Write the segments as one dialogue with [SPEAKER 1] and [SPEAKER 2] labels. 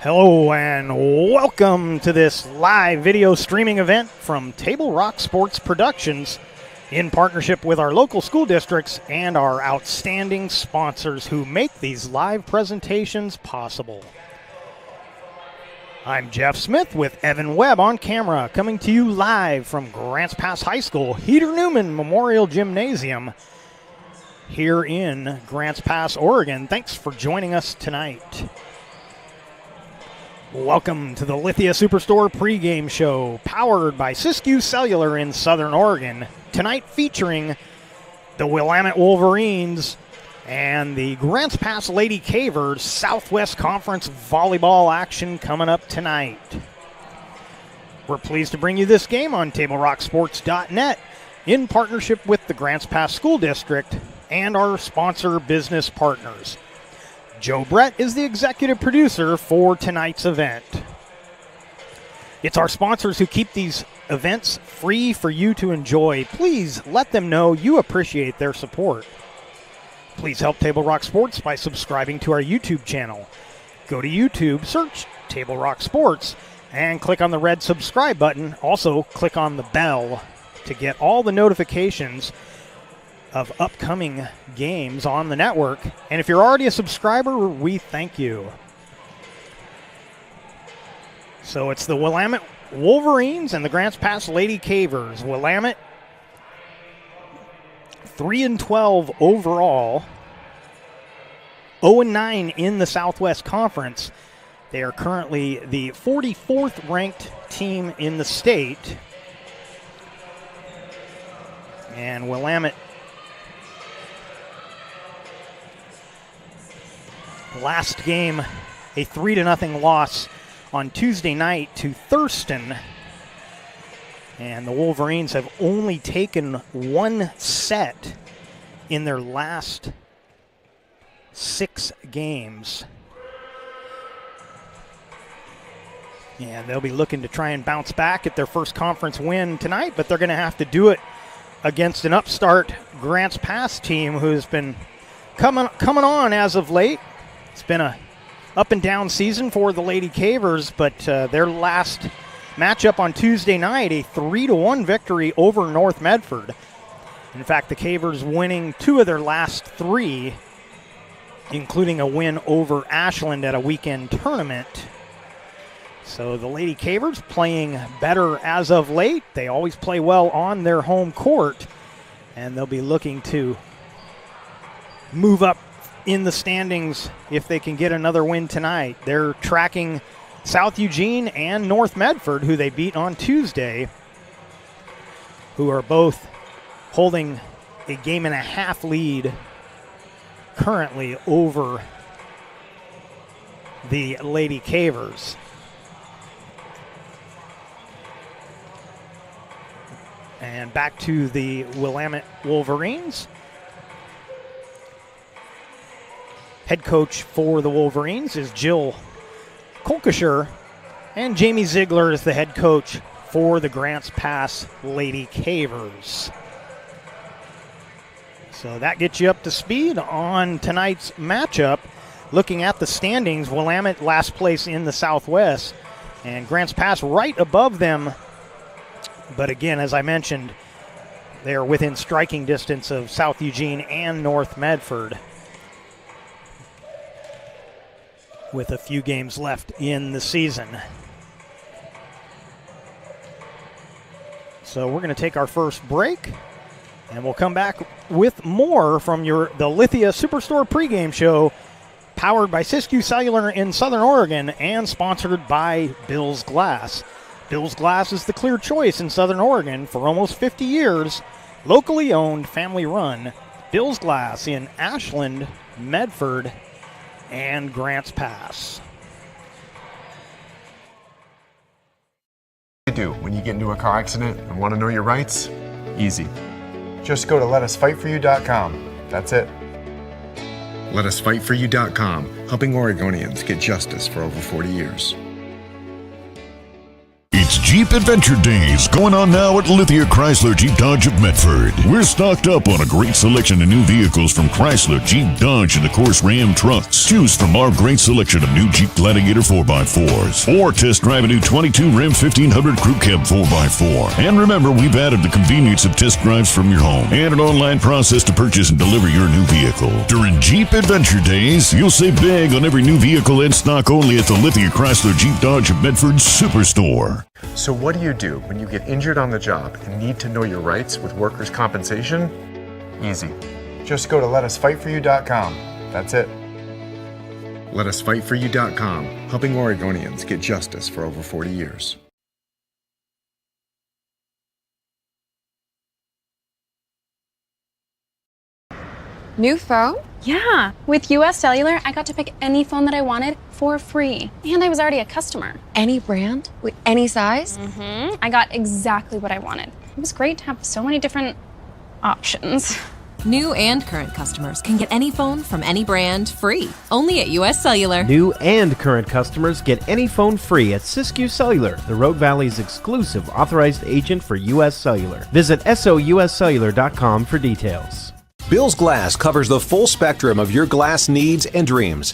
[SPEAKER 1] Hello and welcome to this live video streaming event from Table Rock Sports Productions in partnership with our local school districts and our outstanding sponsors who make these live presentations possible. I'm Jeff Smith with Evan Webb on camera, coming to you live from Grants Pass High School, Heater Newman Memorial Gymnasium here in Grants Pass, Oregon. Thanks for joining us tonight. Welcome to the Lithia Superstore pregame show, powered by Siskiyou Cellular in Southern Oregon. Tonight featuring the Willamette Wolverines and the Grants Pass Lady Cavers Southwest Conference volleyball action coming up tonight. We're pleased to bring you this game on TableRockSports.net in partnership with the Grants Pass School District and our sponsor business partners. Joe Brett is the executive producer for tonight's event. It's our sponsors who keep these events free for you to enjoy. Please let them know you appreciate their support. Please help Table Rock Sports by subscribing to our YouTube channel. Go to YouTube, search Table Rock Sports, and click on the red subscribe button. Also, click on the bell to get all the notifications of upcoming games on the network. And if you're already a subscriber, we thank you. So it's the Willamette Wolverines and the Grants Pass Lady Cavers. Willamette 3-12 overall, 0-9 in the Southwest Conference. They are currently the 44th ranked team in the state. And Willamette, last game, a 3-0 loss on Tuesday night to Thurston. And the Wolverines have only taken one set in their last 6 games. And they'll be looking to try and bounce back at their first conference win tonight, but they're going to have to do it against an upstart Grants Pass team who's been coming on as of late. It's been a up and down season for the Lady Cavers, but their last matchup on Tuesday night, a 3-1 victory over North Medford. In fact, the Cavers winning 2 of their last 3, including a win over Ashland at a weekend tournament. So the Lady Cavers playing better as of late. They always play well on their home court, and they'll be looking to move up in the standings if they can get another win tonight. They're tracking South Eugene and North Medford, who they beat on Tuesday, who are both holding a game-and-a-half lead currently over the Lady Cavers. And back to the Willamette Wolverines. Head coach for the Wolverines is Jill Kolkischer, and Jamie Ziegler is the head coach for the Grants Pass Lady Cavers. So that gets you up to speed on tonight's matchup. Looking at the standings, Willamette last place in the Southwest, and Grants Pass right above them. But again, as I mentioned, they are within striking distance of South Eugene and North Medford, with a few games left in the season. So we're going to take our first break, and we'll come back with more from the Lithia Superstore pregame show, powered by Siskiyou Cellular in Southern Oregon and sponsored by Bill's Glass. Bill's Glass is the clear choice in Southern Oregon for almost 50 years. Locally owned, family run. Bill's Glass in Ashland, Medford, and Grants Pass.
[SPEAKER 2] What do you do when you get into a car accident and want to know your rights? Easy.
[SPEAKER 3] Just go to letusfightforyou.com. That's it.
[SPEAKER 2] Letusfightforyou.com, helping Oregonians get justice for over 40 years.
[SPEAKER 4] Each It's Jeep Adventure Days going on now at Lithia Chrysler Jeep Dodge of Medford. We're stocked up on a great selection of new vehicles from Chrysler, Jeep, Dodge, and of course Ram trucks. Choose from our great selection of new Jeep Gladiator 4x4s or test drive a new 22 Ram 1500 Crew Cab 4x4. And remember, we've added the convenience of test drives from your home and an online process to purchase and deliver your new vehicle. During Jeep Adventure Days, you'll save big on every new vehicle in stock only at the Lithia Chrysler Jeep Dodge of Medford Superstore.
[SPEAKER 3] So what do when you get injured on the job and need to know your rights with workers' compensation? Easy. Just go to letusfightforyou.com. That's it. Letusfightforyou.com, helping Oregonians get justice for over 40 years.
[SPEAKER 5] New phone?
[SPEAKER 6] Yeah, with US Cellular, I got to pick any phone that I wanted for free. And I was already a customer.
[SPEAKER 5] Any brand? With any size?
[SPEAKER 6] I got exactly what I wanted. It was great to have so many different options.
[SPEAKER 7] New and current customers can get any phone from any brand free, only at US Cellular.
[SPEAKER 8] New and current customers get any phone free at Siskiyou Cellular, the Rogue Valley's exclusive authorized agent for US Cellular. Visit souscellular.com for details.
[SPEAKER 9] Bill's Glass covers the full spectrum of your glass needs and dreams.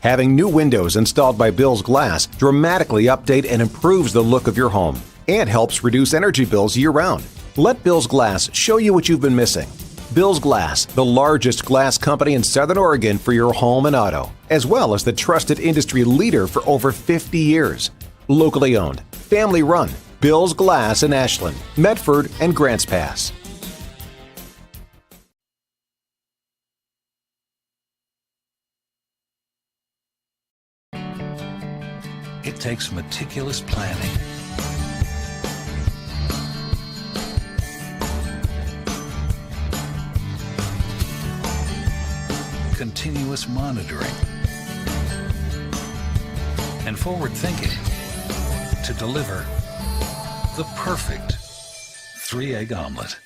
[SPEAKER 9] Having new windows installed by Bill's Glass dramatically update and improves the look of your home and helps reduce energy bills year-round. Let Bill's Glass show you what you've been missing. Bill's Glass, the largest glass company in Southern Oregon for your home and auto, as well as the trusted industry leader for over 50 years. Locally owned, family run, Bill's Glass in Ashland, Medford, and Grants Pass.
[SPEAKER 10] It takes meticulous planning, continuous monitoring, and forward thinking to deliver the perfect 3-egg omelet.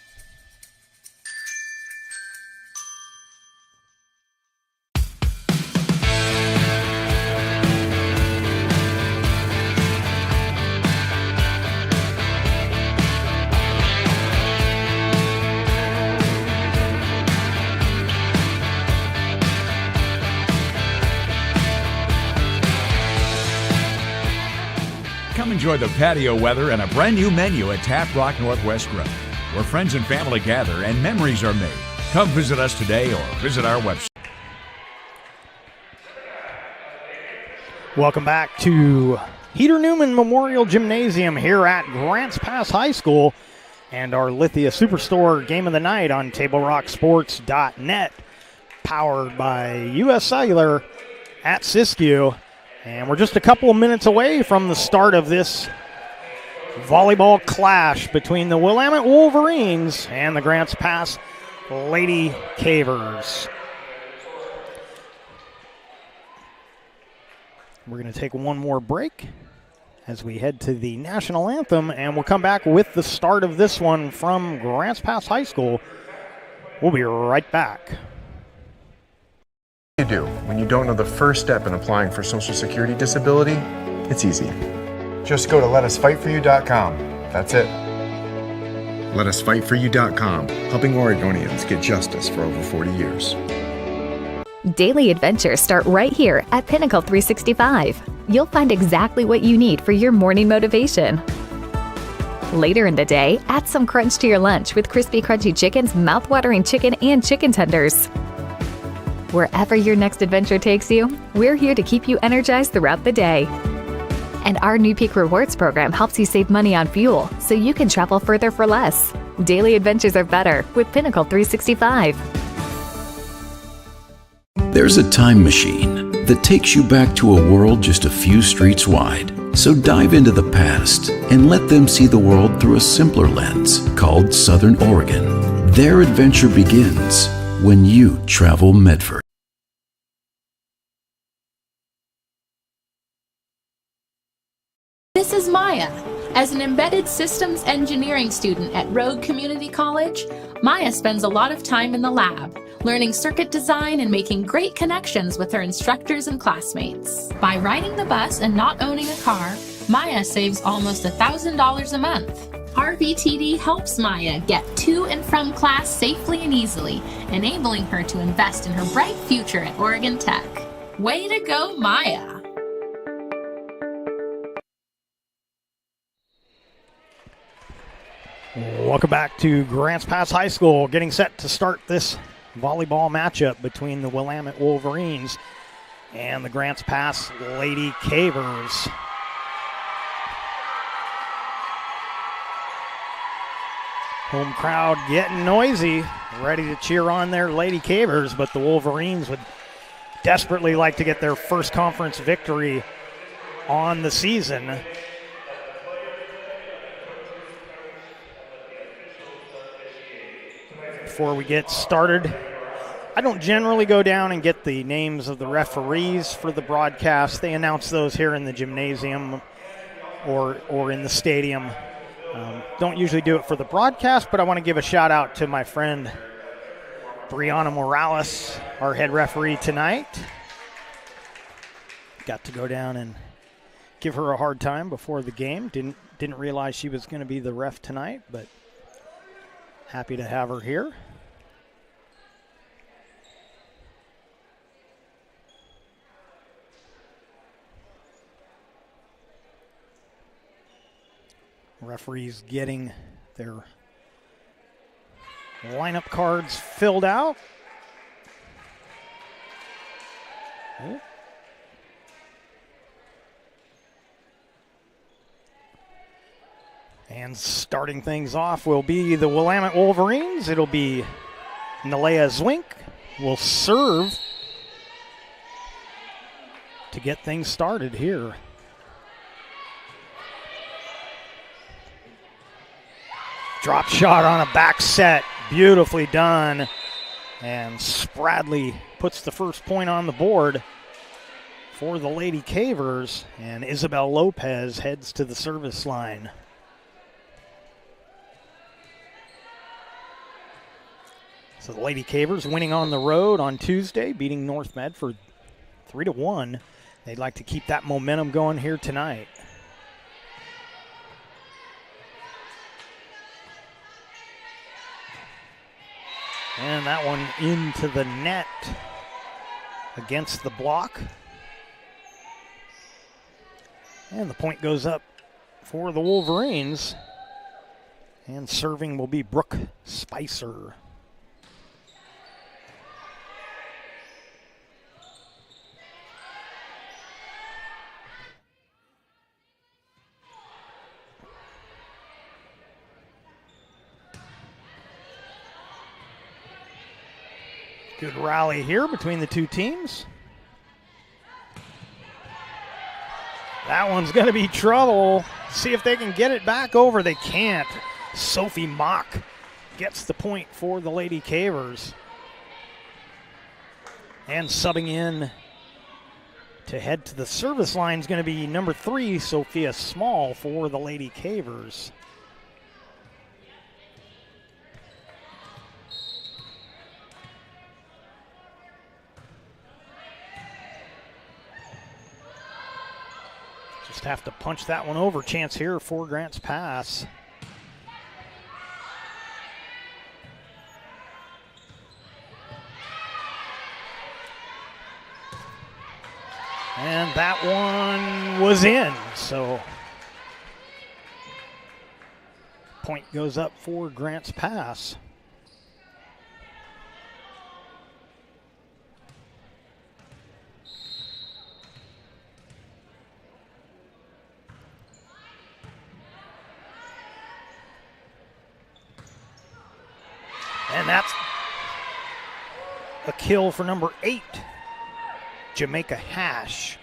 [SPEAKER 11] Come enjoy the patio weather and a brand new menu at Taft Rock Northwest Grill, where friends and family gather and memories are made. Come visit us today or visit our website.
[SPEAKER 1] Welcome back to Heater Newman Memorial Gymnasium here at Grants Pass High School and our Lithia Superstore Game of the Night on TableRockSports.net, powered by US Cellular at Siskiyou. And we're just a couple of minutes away from the start of this volleyball clash between the Willamette Wolverines and the Grants Pass Lady Cavers. We're going to take one more break as we head to the national anthem, and we'll come back with the start of this one from Grants Pass High School. We'll be right back.
[SPEAKER 3] What do you do when you don't know the first step in applying for Social Security disability? It's easy. Just go to letusfightforyou.com. That's it. Letusfightforyou.com, helping Oregonians get justice for over 40 years.
[SPEAKER 12] Daily adventures start right here at Pinnacle 365. You'll find exactly what you need for your morning motivation. Later in the day, add some crunch to your lunch with Crispy Crunchy Chicken's mouth-watering chicken and chicken tenders. Wherever your next adventure takes you, we're here to keep you energized throughout the day. And our new Peak Rewards program helps you save money on fuel so you can travel further for less. Daily adventures are better with Pinnacle 365.
[SPEAKER 10] There's a time machine that takes you back to a world just a few streets wide. So dive into the past and let them see the world through a simpler lens called Southern Oregon. Their adventure begins when you travel Medford.
[SPEAKER 13] This is Maya. As an embedded systems engineering student at Rogue Community College, Maya spends a lot of time in the lab, learning circuit design and making great connections with her instructors and classmates. By riding the bus and not owning a car, Maya saves almost $1,000 a month. RVTD helps Maya get to and from class safely and easily, enabling her to invest in her bright future at Oregon Tech. Way to go, Maya!
[SPEAKER 1] Welcome back to Grants Pass High School, getting set to start this volleyball matchup between the Willamette Wolverines and the Grants Pass Lady Cavers. Home crowd getting noisy, ready to cheer on their Lady Cavers, but the Wolverines would desperately like to get their first conference victory on the season. Before we get started, I don't generally go down and get the names of the referees for the broadcast. They announce those here in the gymnasium or in the stadium. Don't usually do it for the broadcast, but I want to give a shout out to my friend Brianna Morales, our head referee tonight. Got to go down and give her a hard time before the game. Didn't realize she was going to be the ref tonight, but happy to have her here. Referees getting their lineup cards filled out. Oh. And starting things off will be the Willamette Wolverines. It'll be Nalea Zwink will serve to get things started here. Drop shot on a back set, beautifully done. And Spradley puts the first point on the board for the Lady Cavers, and Isabel Lopez heads to the service line. So the Lady Cavers winning on the road on Tuesday, beating North Medford 3-1. They'd like to keep that momentum going here tonight. And that one into the net against the block. And the point goes up for the Wolverines. And serving will be Brooke Spicer. Good rally here between the two teams. That one's going to be trouble. See if they can get it back over. They can't. Sophie Mock gets the point for the Lady Cavers. And subbing in to head to the service line is going to be number 3, Sophia Small, for the Lady Cavers. Just have to punch that one over. Chance here for Grants Pass. And that one was in, so point goes up for Grants Pass. And that's a kill for number 8, Jamaica Hash.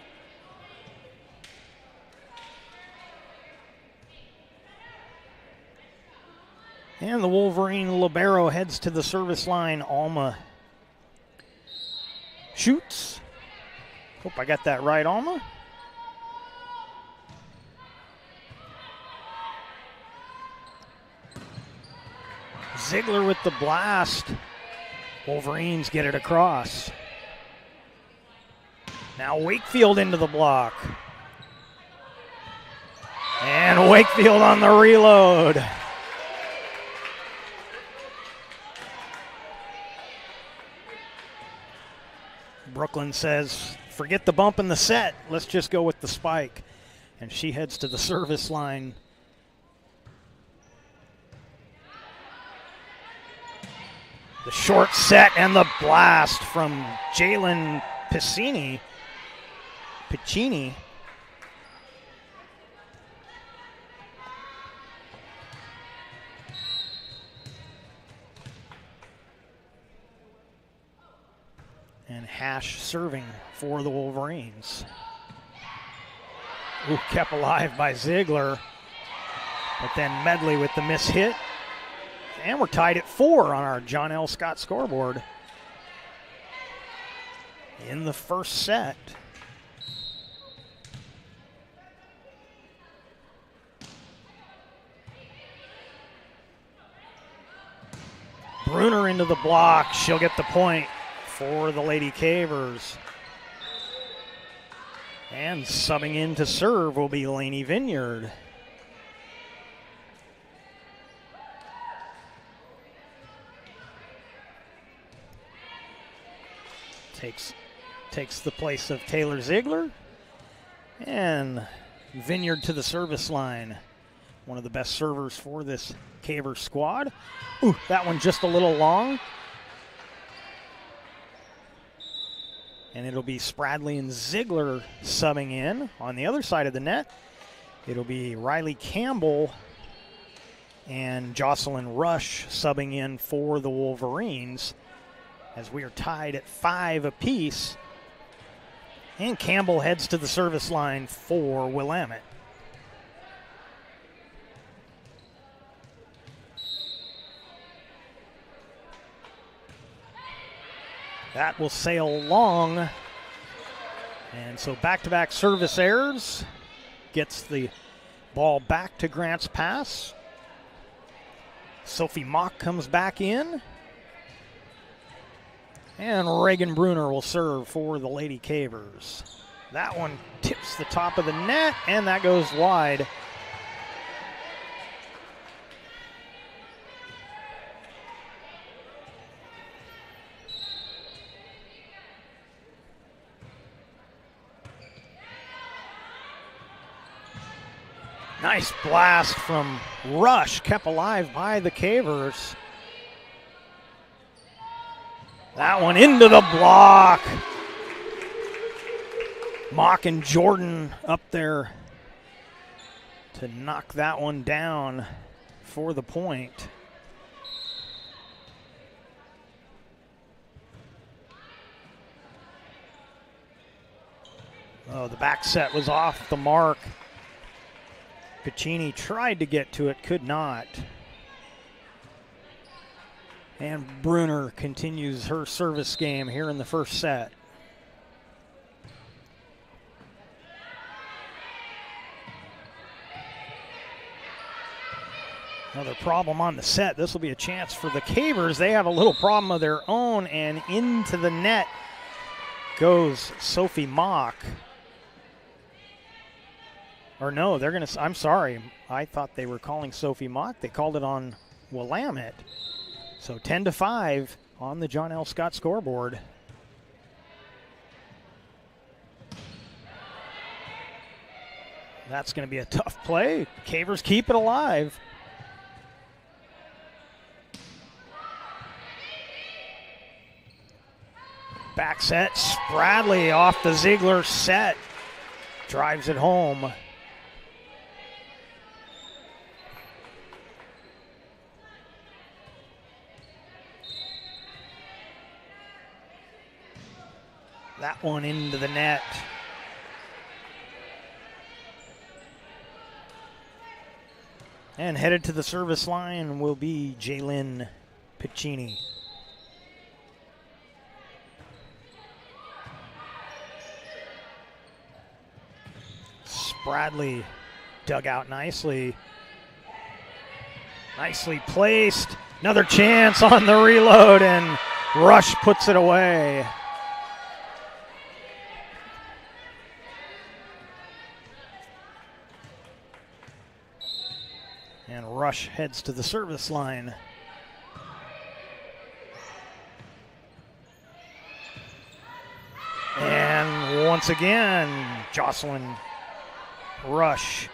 [SPEAKER 1] And the Wolverine libero heads to the service line. Alma shoots. Hope I got that right, Alma. Ziegler with the blast. Wolverines get it across. Now Wakefield into the block. And Wakefield on the reload. Brooklyn says, forget the bump in the set. Let's just go with the spike. And she heads to the service line. The short set and the blast from Jalen Piccini. And Hash serving for the Wolverines. Ooh, kept alive by Ziegler. But then Medley with the miss hit. And we're tied at 4 on our John L. Scott scoreboard in the first set. Bruner into the block. She'll get the point for the Lady Cavers. And subbing in to serve will be Lainey Vineyard. Takes the place of Taylor Ziegler. And Vineyard to the service line. One of the best servers for this Caver squad. Ooh, that one just a little long. And it'll be Spradley and Ziegler subbing in. On the other side of the net, it'll be Riley Campbell and Jocelyn Rush subbing in for the Wolverines, as we are tied at 5 apiece. And Campbell heads to the service line for Willamette. That will sail long. And so back-to-back service errors. Gets the ball back to Grants Pass. Sophie Mock comes back in. And Reagan Bruner will serve for the Lady Cavers. That one tips the top of the net, and that goes wide. Nice blast from Rush, kept alive by the Cavers. That one into the block. Mock and Jordan up there to knock that one down for the point. Oh, the back set was off the mark. Piccini tried to get to it, could not. And Bruner continues her service game here in the first set. Another problem on the set. This will be a chance for the Cavers. They have a little problem of their own, and into the net goes Sophie Mock. Or no, they're going to, I'm sorry. I thought they were calling Sophie Mock. They called it on Willamette. So 10-5 on the John L. Scott scoreboard. That's going to be a tough play. Cavers keep it alive. Back set, Spradley off the Ziegler set. Drives it home. That one into the net. And headed to the service line will be Jalen Piccini. Spradley dug out nicely. Nicely placed. Another chance on the reload, and Rush puts it away. Rush heads to the service line. And once again, Jocelyn Rush.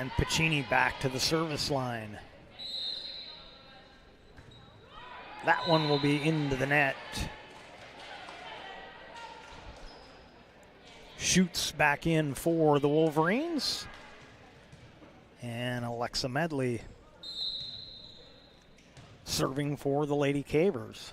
[SPEAKER 1] And Pacini back to the service line. That one will be into the net. Shoots back in for the Wolverines. And Alexa Medley serving for the Lady Cavers.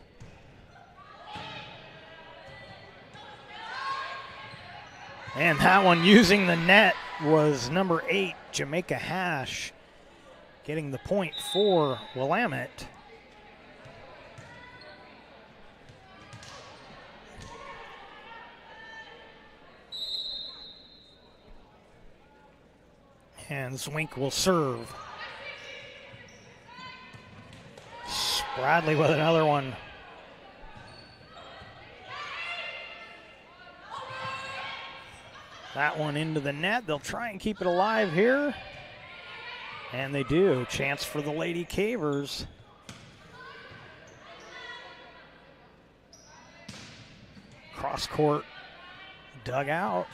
[SPEAKER 1] And that one using the net was number 8, Jamaica Hash, getting the point for Willamette. And Zwink will serve. Bradley with another one. That one into the net. They'll try and keep it alive here. And they do. Chance for the Lady Cavers. Cross court dug out.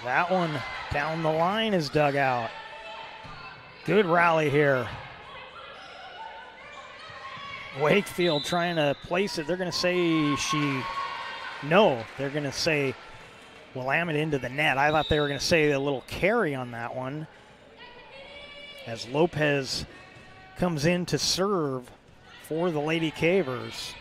[SPEAKER 1] That one down the line is dug out. Good rally here. Wakefield trying to place it. They're going to say no, they're going to say Willamette into the net. I thought they were going to say a little carry on that one. As Lopez comes in to serve for the Lady Cavers.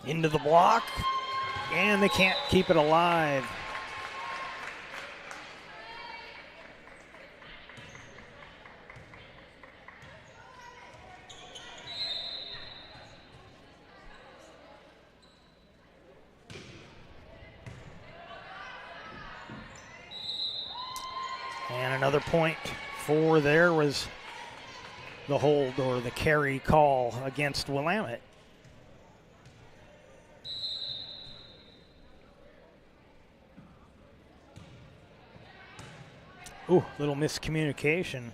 [SPEAKER 1] Into the block, and they can't keep it alive. And another point for there was the hold or the carry call against Willamette. Ooh, little miscommunication.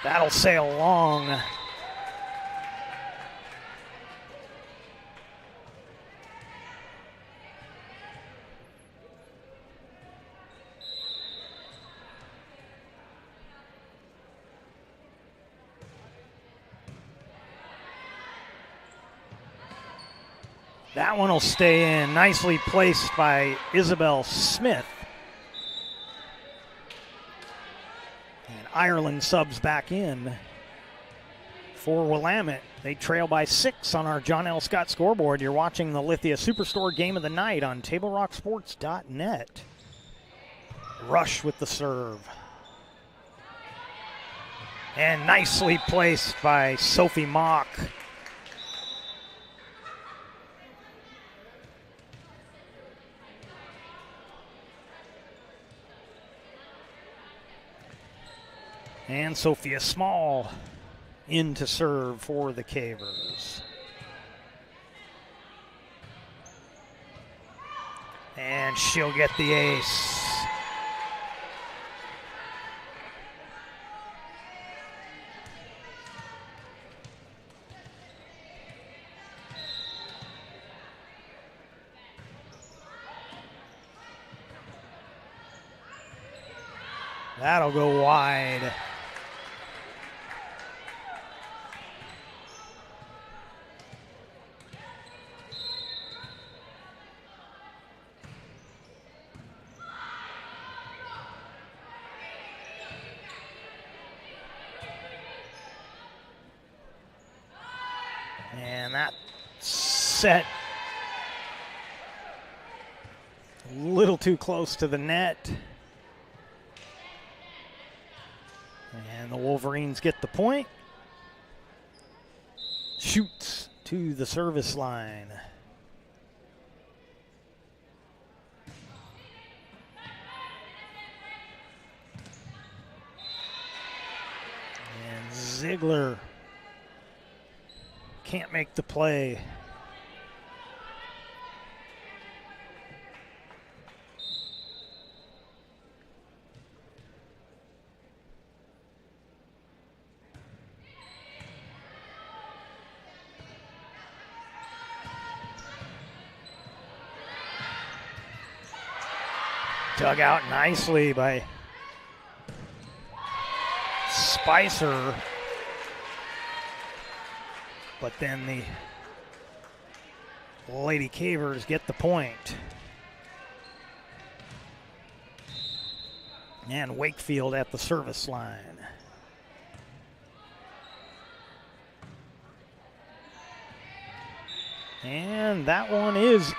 [SPEAKER 1] That'll sail long. That one will stay in. Nicely placed by Isabel Smith. Ireland subs back in for Willamette. They trail by 6 on our John L. Scott scoreboard. You're watching the Lithia Superstore Game of the Night on TableRockSports.net. Rush with the serve. And nicely placed by Sophie Mock. And Sophia Small in to serve for the Cavers. And she'll get the ace. That'll go wide. And that set a little too close to the net. And the Wolverines get the point. Shoots to the service line. Ziegler can't make the play. Dug out nicely by Spicer. But then the Lady Cavers get the point. And Wakefield at the service line. And that one is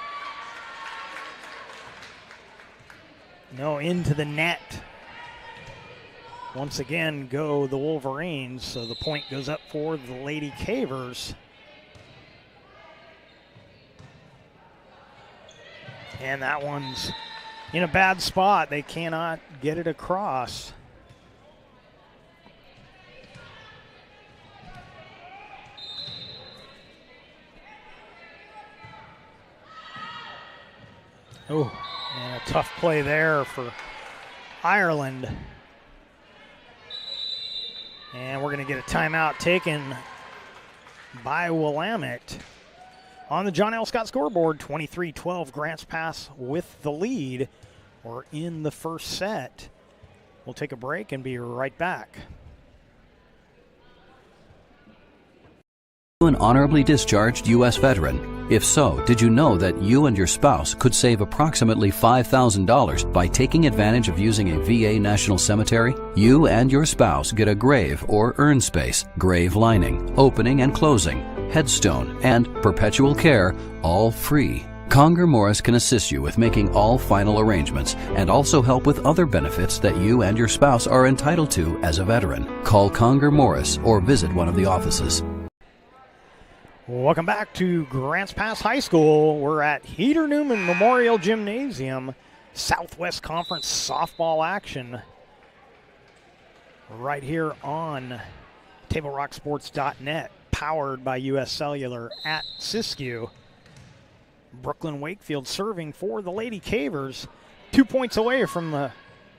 [SPEAKER 1] into the net. Once again go the Wolverines, so the point goes up for the Lady Cavers. And that one's in a bad spot. They cannot get it across. Oh, and a tough play there for Ireland. And we're going to get a timeout taken by Willamette. On the John L. Scott scoreboard, 23-12, Grants Pass with the lead. We're in the first set. We'll take a break and be right back.
[SPEAKER 14] An honorably discharged U.S. veteran? If so, did you know that you and your spouse could save approximately $5,000 by taking advantage of using a VA National Cemetery? You and your spouse get a grave or urn space, grave lining, opening and closing, headstone, and perpetual care, all free. Conger Morris can assist you with making all final arrangements and also help with other benefits that you and your spouse are entitled to as a veteran. Call Conger Morris or visit one of the offices.
[SPEAKER 1] Welcome back to Grants Pass High School. We're at Heater Newman Memorial Gymnasium. Southwest Conference softball action right here on TableRockSports.net, powered by U.S. Cellular at Siskiyou. Brooklyn Wakefield serving for the Lady Cavers, 2 points away from the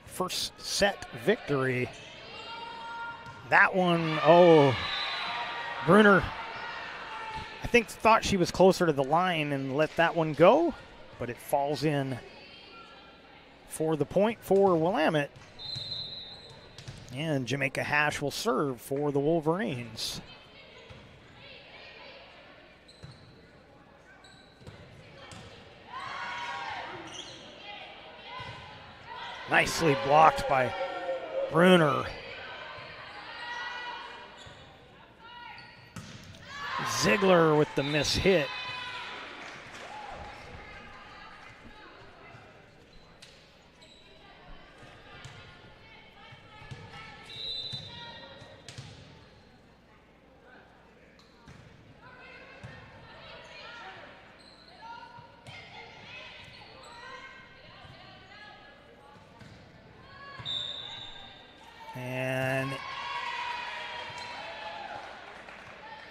[SPEAKER 1] first set victory. That one, Bruner, I think, thought she was closer to the line and let that one go, but it falls in for the point for Willamette. And Jamaica Hash will serve for the Wolverines. Nicely blocked by Bruner. Ziegler with the miss hit. And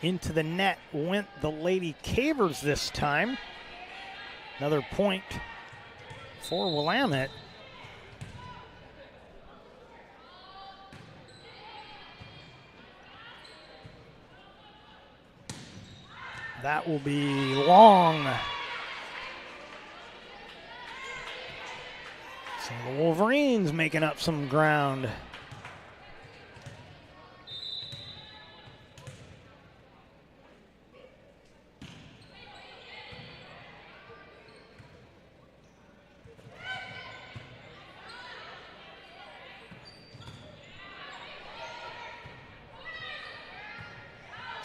[SPEAKER 1] into the net went the Lady Cavers this time. Another point for Willamette. That will be long. So the Wolverines making up some ground.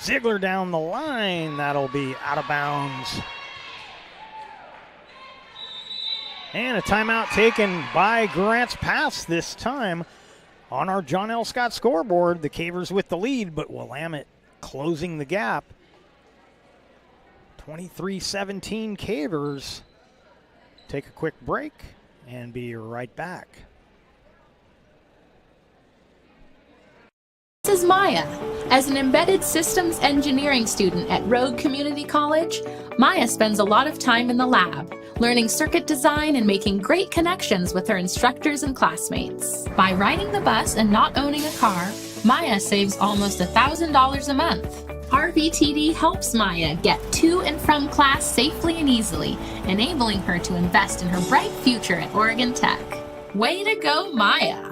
[SPEAKER 1] Ziegler down the line. That'll be out of bounds. And a timeout taken by Grants Pass this time on our John L. Scott scoreboard. The Cavers with the lead, but Willamette closing the gap. 23-17 Cavers. Take a quick break and be right back.
[SPEAKER 13] This is Maya. As an embedded systems engineering student at Rogue Community College, Maya spends a lot of time in the lab, learning circuit design and making great connections with her instructors and classmates. By riding the bus and not owning a car, Maya saves almost $1,000 a month. RVTD helps Maya get to and from class safely and easily, enabling her to invest in her bright future at Oregon Tech. Way to go, Maya!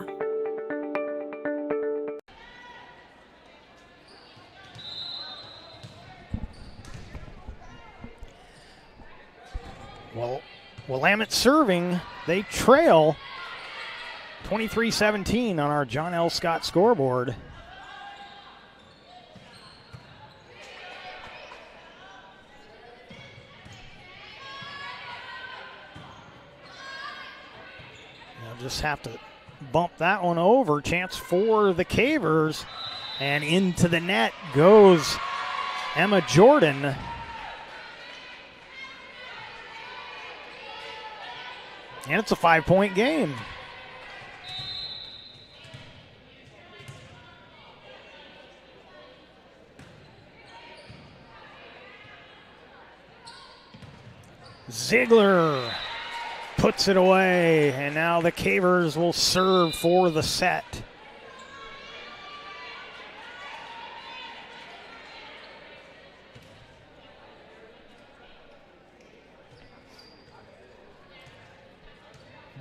[SPEAKER 1] Well, Willamette serving, they trail 23-17 on our John L. Scott scoreboard. They'll just have to bump that one over. Chance for the Cavers. And into the net goes Emma Jordan. And it's a 5-point game. Ziegler puts it away, and now the Cavers will serve for the set.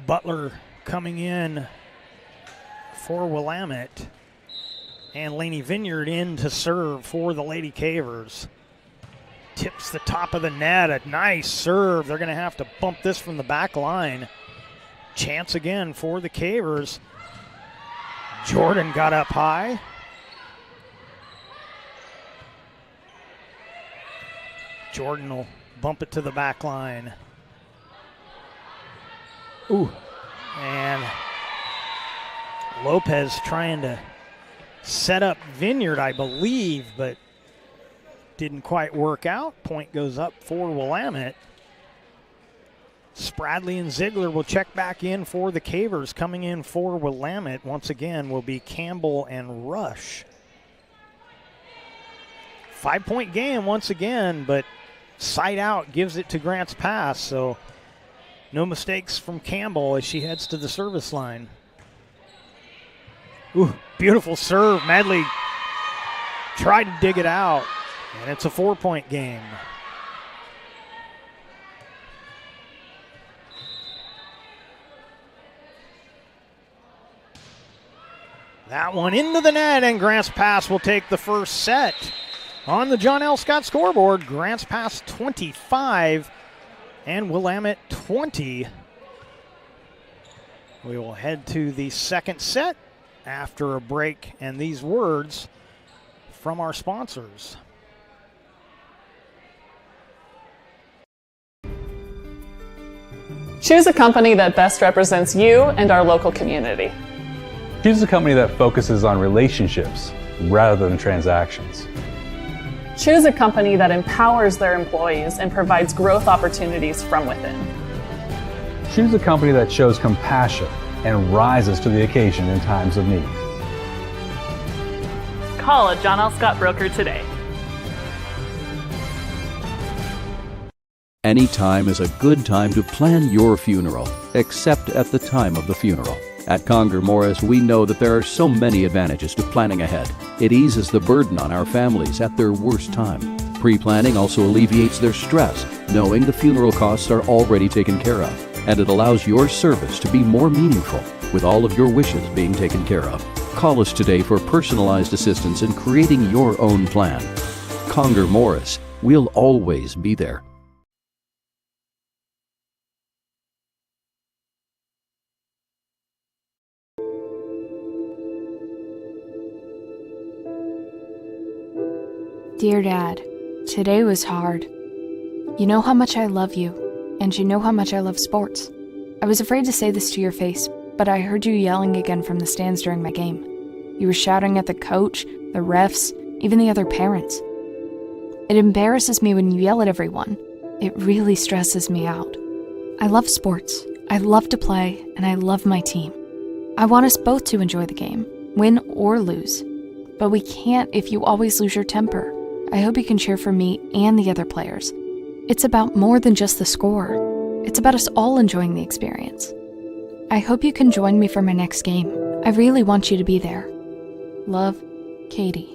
[SPEAKER 1] Butler coming in for Willamette, and Laney Vineyard in to serve for the Lady Cavers. Tips the top of the net, a nice serve. They're going to have to bump this from the back line. Chance again for the Cavers. Jordan got up high. Jordan will bump it to the back line. Ooh, and Lopez trying to set up Vineyard, I believe, but didn't quite work out. Point goes up for Willamette. Spradley and Ziegler will check back in for the Cavers. Coming in for Willamette once again will be Campbell and Rush. 5-point game once again, but side out gives it to Grants Pass, so no mistakes from Campbell as she heads to the service line. Ooh, beautiful serve. Medley tried to dig it out, and it's a 4-point game. That one into the net, and Grants Pass will take the first set. On the John L. Scott scoreboard, Grants Pass 25 and Willamette 20. We will head to the second set after a break and these words from our sponsors.
[SPEAKER 15] Choose a company that best represents you and our local community.
[SPEAKER 16] Choose a company that focuses on relationships rather than transactions.
[SPEAKER 15] Choose a company that empowers their employees and provides growth opportunities from within.
[SPEAKER 16] Choose a company that shows compassion and rises to the occasion in times of need.
[SPEAKER 15] Call a John L. Scott broker today.
[SPEAKER 14] Any time is a good time to plan your funeral, except at the time of the funeral. At Conger Morris, we know that there are so many advantages to planning ahead. It eases the burden on our families at their worst time. Pre-planning also alleviates their stress, knowing the funeral costs are already taken care of. And it allows your service to be more meaningful, with all of your wishes being taken care of. Call us today for personalized assistance in creating your own plan. Conger Morris, we'll always be there.
[SPEAKER 17] Dear Dad, today was hard. You know how much I love you, and you know how much I love sports. I was afraid to say this to your face, but I heard you yelling again from the stands during my game. You were shouting at the coach, the refs, even the other parents. It embarrasses me when you yell at everyone. It really stresses me out. I love sports, I love to play, and I love my team. I want us both to enjoy the game, win or lose. but we can't if you always lose your temper. I hope you can cheer for me and the other players. It's about more than just the score. It's about us all enjoying the experience. I hope you can join me for my next game. I really want you to be there. Love, Katie.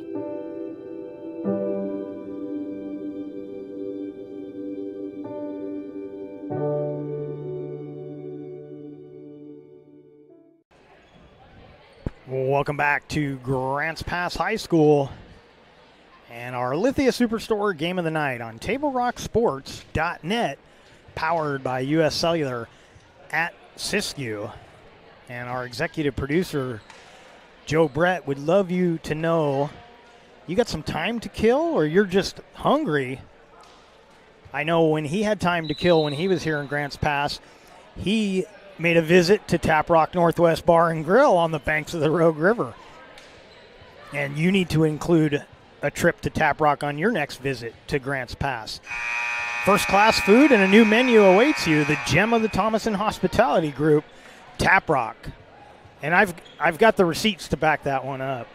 [SPEAKER 1] Welcome back to Grants Pass High School and our Lithia Superstore Game of the Night on TableRockSports.net, powered by U.S. Cellular at Siskiyou. And our executive producer, Joe Brett, would love you to know you got some time to kill or you're just hungry. I know when he had time to kill when he was here in Grants Pass, he made a visit to Tap Rock Northwest Bar and Grill on the banks of the Rogue River. And you need to include a trip to Tap Rock on your next visit to Grants Pass. First-class food and a new menu awaits you, the gem of the Thomason Hospitality Group, Tap Rock. And I've got the receipts to back that one up.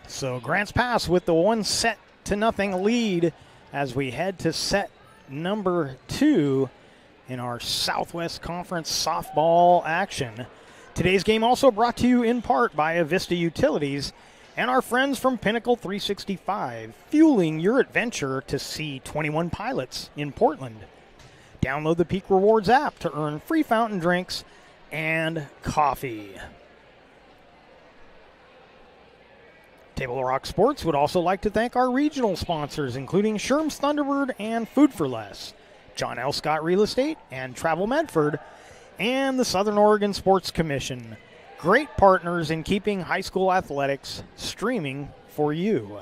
[SPEAKER 1] So Grants Pass with the 1-0 lead as we head to set number 2 in our Southwest Conference softball action. Today's game also brought to you in part by Avista Utilities and our friends from Pinnacle 365, fueling your adventure to see 21 pilots in Portland. Download the Peak Rewards app to earn free fountain drinks and coffee. Table Rock Sports would also like to thank our regional sponsors, including Sherm's Thunderbird and Food for Less, John L. Scott Real Estate and Travel Medford, and the Southern Oregon Sports Commission. Great partners in keeping high school athletics streaming for you.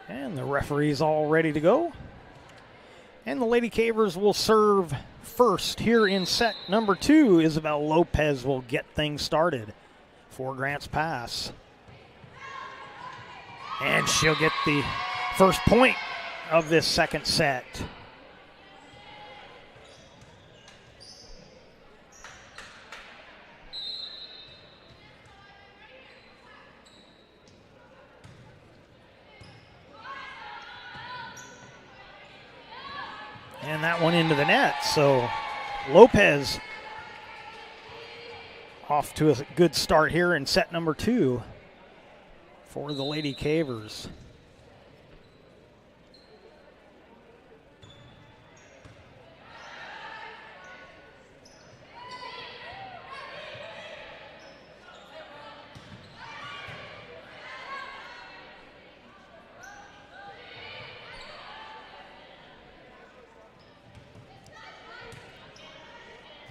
[SPEAKER 1] And the referee's all ready to go. And the Lady Cavers will serve first here in set number 2. Isabel Lopez will get things started for Grants Pass. And she'll get the first point of this second set. And that one into the net. So Lopez off to a good start here in set number 2 for the Lady Cavers.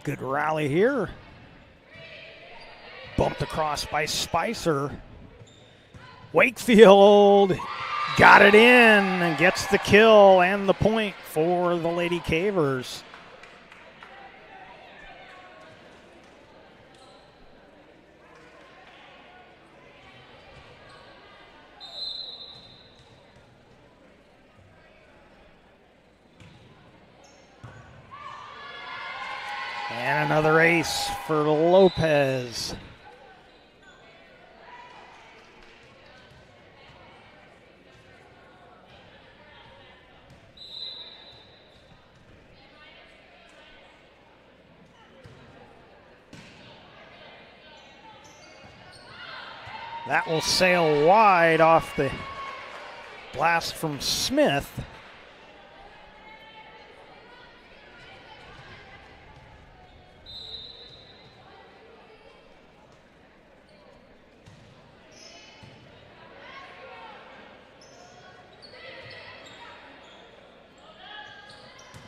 [SPEAKER 1] Good rally here. Bumped across by Spicer. Wakefield got it in and gets the kill and the point for the Lady Cavers. And another ace for Lopez. That will sail wide off the blast from Smith.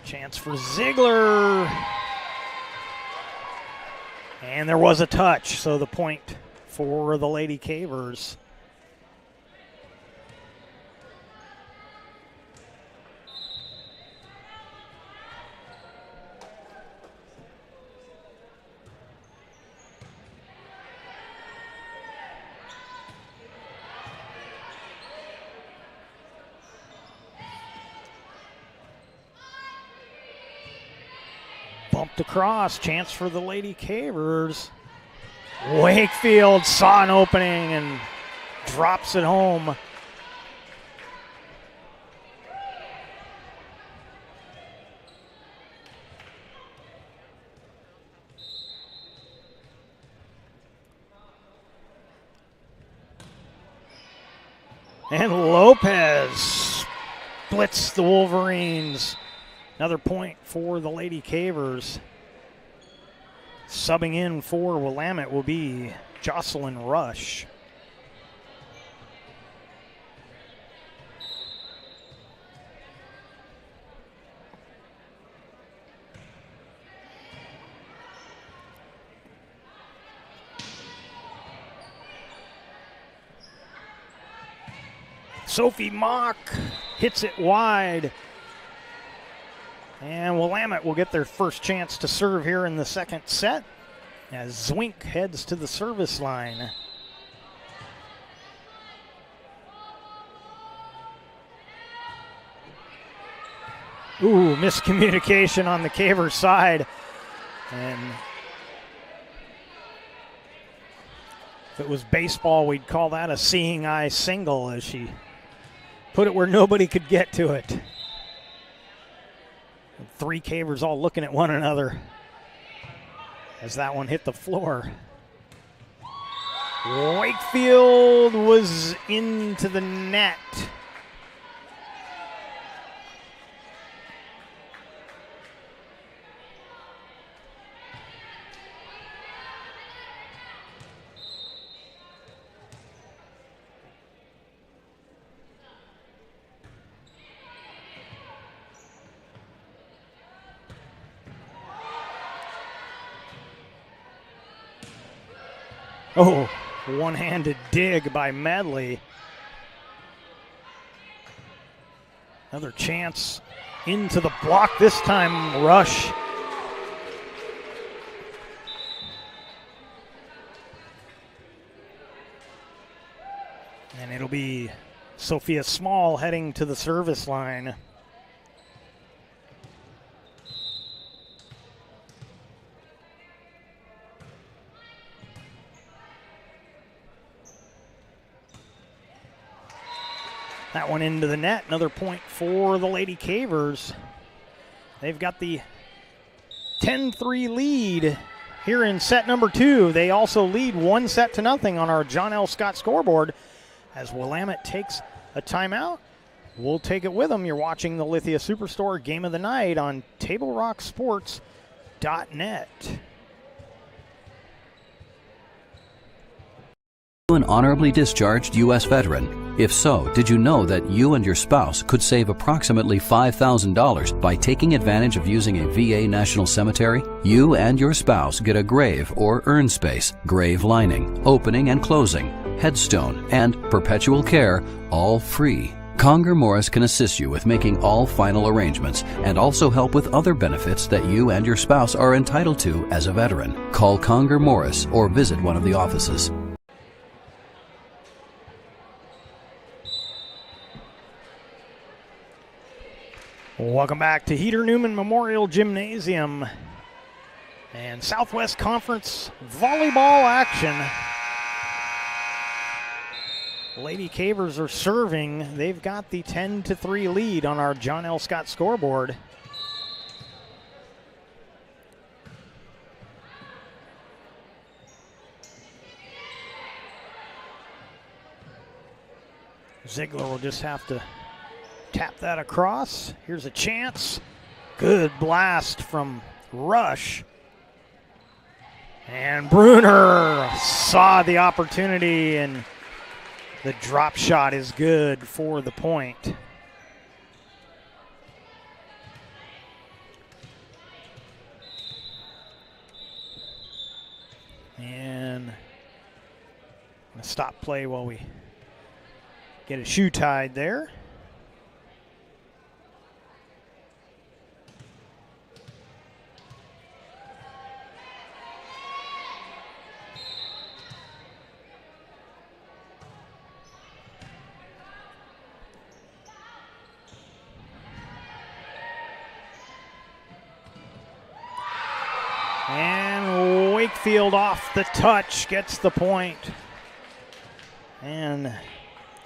[SPEAKER 1] Chance for Ziegler. And there was a touch, so the point for the Lady Cavers. Poked across, chance for the Lady Cavers. Wakefield saw an opening and drops it home. And Lopez splits the Wolverines. Another point for the Lady Cavers. Subbing in for Willamette will be Jocelyn Rush. Sophie Mock hits it wide. And Willamette will get their first chance to serve here in the second set as Zwink heads to the service line. Ooh, miscommunication on the Caver side. And if it was baseball, we'd call that a seeing eye single as she put it where nobody could get to it. And three Cavers all looking at one another as that one hit the floor. Wakefield was into the net. Oh, one-handed dig by Medley. Another chance into the block, this time Rush. And it'll be Sophia Small heading to the service line. That one into the net. Another point for the Lady Cavers. They've got the 10-3 lead here in set number 2. They also lead 1-0 on our John L. Scott scoreboard as Willamette takes a timeout. We'll take it with them. You're watching the Lithia Superstore Game of the Night on TableRockSports.net.
[SPEAKER 14] An honorably discharged U.S. veteran? If so, did you know that you and your spouse could save approximately $5,000 by taking advantage of using a VA National Cemetery? You and your spouse get a grave or urn space, grave lining, opening and closing, headstone, and perpetual care, all free. Conger Morris can assist you with making all final arrangements and also help with other benefits that you and your spouse are entitled to as a veteran. Call Conger Morris or visit one of the offices.
[SPEAKER 1] Welcome back to Heater Newman Memorial Gymnasium and Southwest Conference volleyball action. Lady Cavers are serving. They've got the 10-3 lead on our John L. Scott scoreboard. Ziegler will just have to tap that across. Here's a chance. Good blast from Rush. And Bruner saw the opportunity, and the drop shot is good for the point. And I'm gonna stop play while we get a shoe tied there. Mayfield off the touch, gets the point. And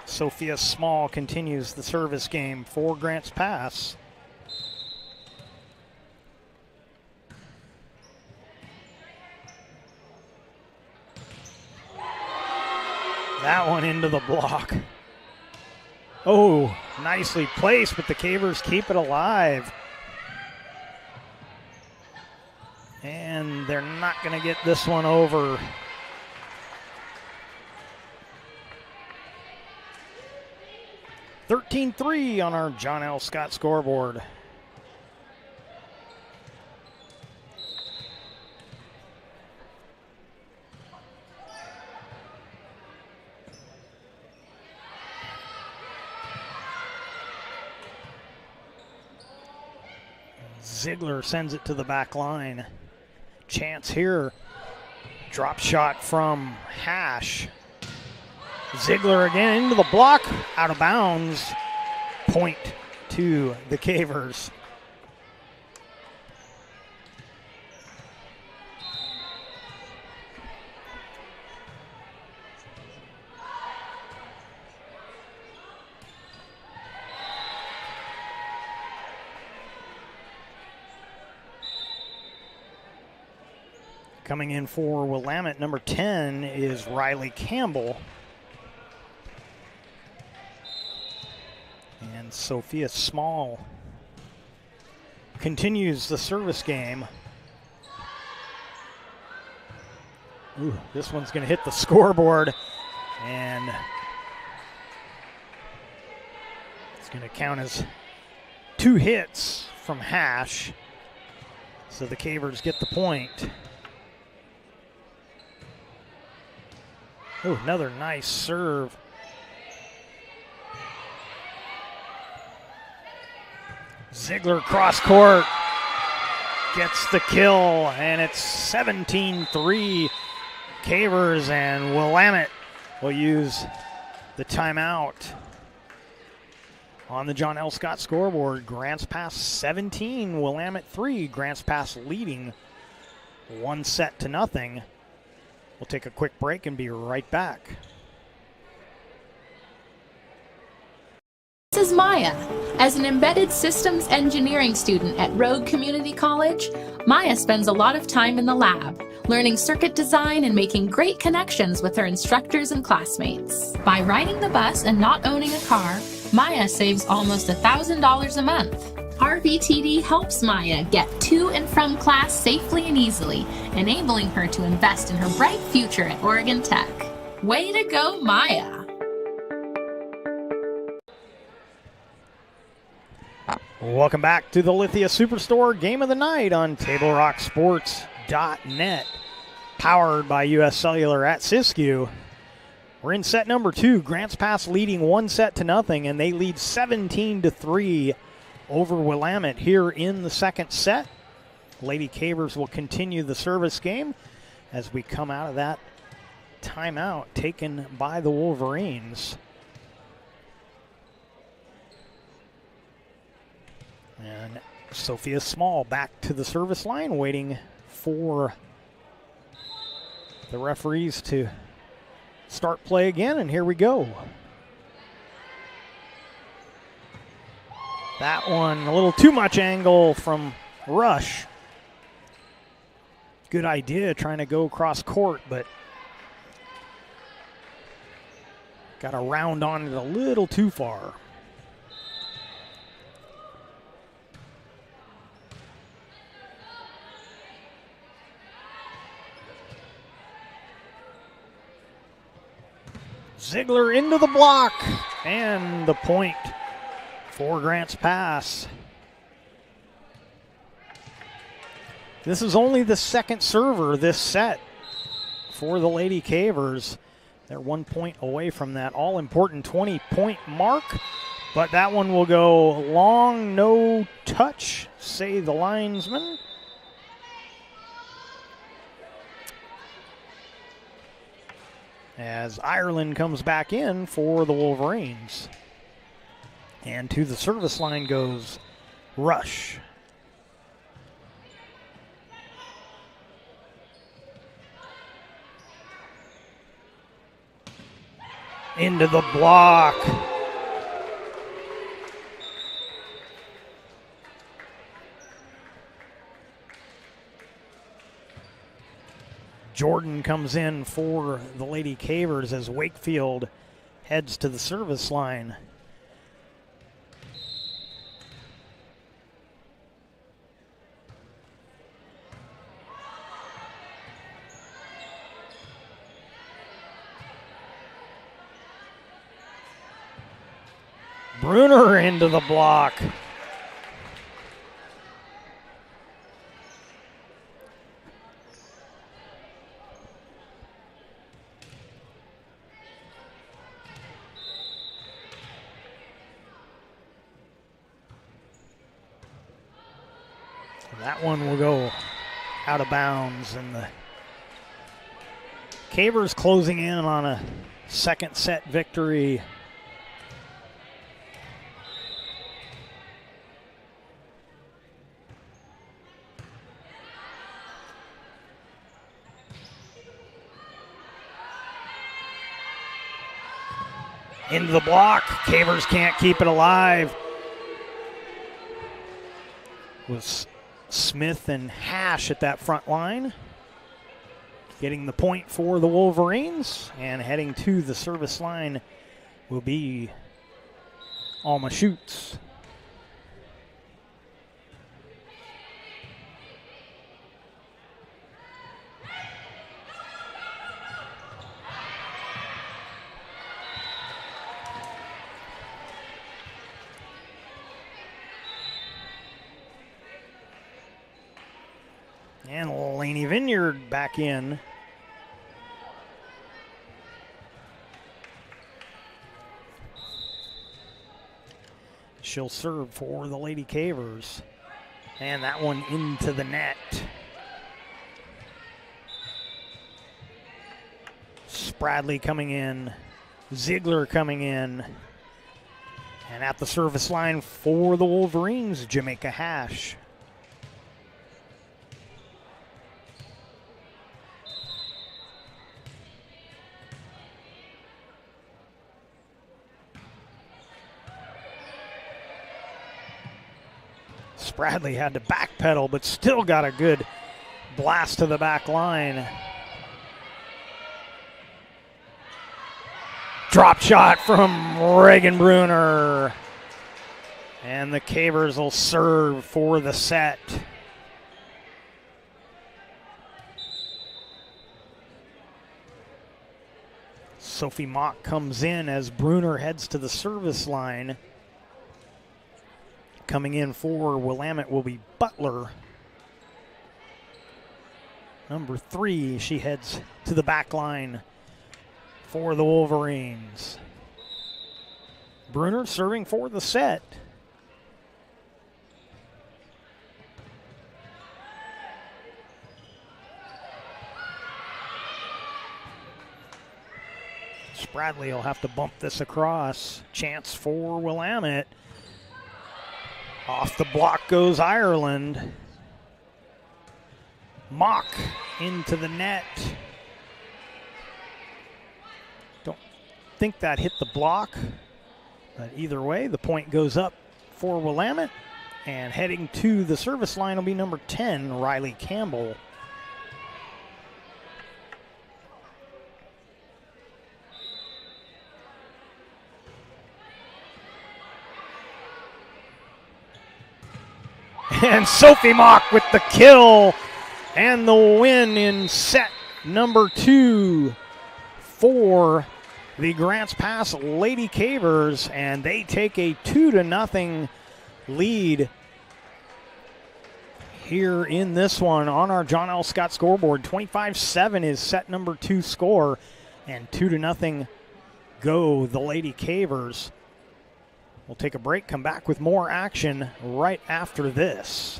[SPEAKER 1] Sophia Small continues the service game for Grants Pass. That one into the block. Oh, nicely placed, but the Cavers keep it alive. And they're not going to get this one over. (13-3) on our John L. Scott scoreboard. Ziegler sends it to the back line. Chance here. Drop shot from Hash. Ziegler again into the block. Out of bounds. Point to the Cavers. Coming in for Willamette, number 10 is Riley Campbell. And Sophia Small continues the service game. Ooh, this one's going to hit the scoreboard. And it's going to count as 2 hits from Hash. So the Cavers get the point. Oh, another nice serve. Ziegler cross court gets the kill, and it's 17-3 Cavers, and Willamette will use the timeout. On the John L. Scott scoreboard, Grants Pass 17, Willamette 3. Grants Pass leading 1-0. We'll take a quick break and be right back.
[SPEAKER 13] This is Maya. As an embedded systems engineering student at Rogue Community College, Maya spends a lot of time in the lab, learning circuit design and making great connections with her instructors and classmates. By riding the bus and not owning a car, Maya saves almost $1,000 a month. RVTD helps Maya get to and from class safely and easily, enabling her to invest in her bright future at Oregon Tech. Way to go, Maya!
[SPEAKER 1] Welcome back to the Lithia Superstore Game of the Night on TableRockSports.net, powered by U.S. Cellular at Siskiyou. We're in set number 2. Grants Pass leading 1-0, and they lead 17-3 over Willamette here in the second set. Lady Cavers will continue the service game as we come out of that timeout taken by the Wolverines. And Sophia Small back to the service line, waiting for the referees to start play again, and here we go. That one, a little too much angle from Rush. Good idea trying to go across court, but got to round on it a little too far. Ziegler into the block, and the point for Grants Pass. This is only the second server this set for the Lady Cavers. They're 1 point away from that all-important 20-point mark, but that one will go long, no touch, say the linesman. As Ireland comes back in for the Wolverines. And to the service line goes Rush. into the block. Jordan comes in for the Lady Cavers as Wakefield heads to the service line. Bruner into the block. That one will go out of bounds, and the Cavers closing in on a second set victory. Into the block. Cavers can't keep it alive. Was Smith and Hash at that front line. Getting the point for the Wolverines, and heading to the service line will be Alma Schutz. And Laney Vineyard back in. She'll serve for the Lady Cavers. And that one into the net. Spradley coming in. Ziegler coming in. And at the service line for the Wolverines, Jamaica Hash. Bradley had to backpedal, but still got a good blast to the back line. Drop shot from Reagan Bruner. And the Cavers will serve for the set. Sophie Mock comes in as Bruner heads to the service line. Coming in for Willamette will be Butler. Number 3, she heads to the back line for the Wolverines. Bruner serving for the set. Spradley will have to bump this across. Chance for Willamette. Off the block goes Ireland. Mock into the net. Don't think that hit the block, but either way, the point goes up for Willamette. And heading to the service line will be number 10, Riley Campbell. And Sophie Mock with the kill and the win in set number 2 for the Grants Pass Lady Cavers, and they take a 2-0 lead here in this one on our John L. Scott scoreboard. 25-7 is set number 2 score, and 2-0 go the Lady Cavers. We'll take a break, come back with more action right after this.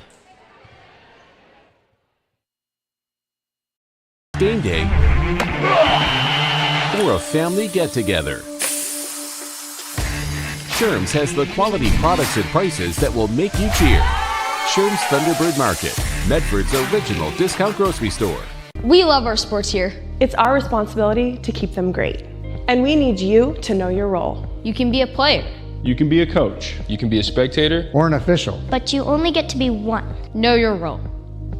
[SPEAKER 18] Game day or a family get-together. Sherm's has the quality products and prices that will make you cheer. Sherm's Thunderbird Market, Medford's original discount grocery store.
[SPEAKER 19] We love our sports here.
[SPEAKER 20] It's our responsibility to keep them great.
[SPEAKER 19] And we need you to know your role.
[SPEAKER 20] You can be a player.
[SPEAKER 16] You can be a coach.
[SPEAKER 21] You can be a spectator.
[SPEAKER 22] Or an official.
[SPEAKER 20] But you only get to be one. Know your role.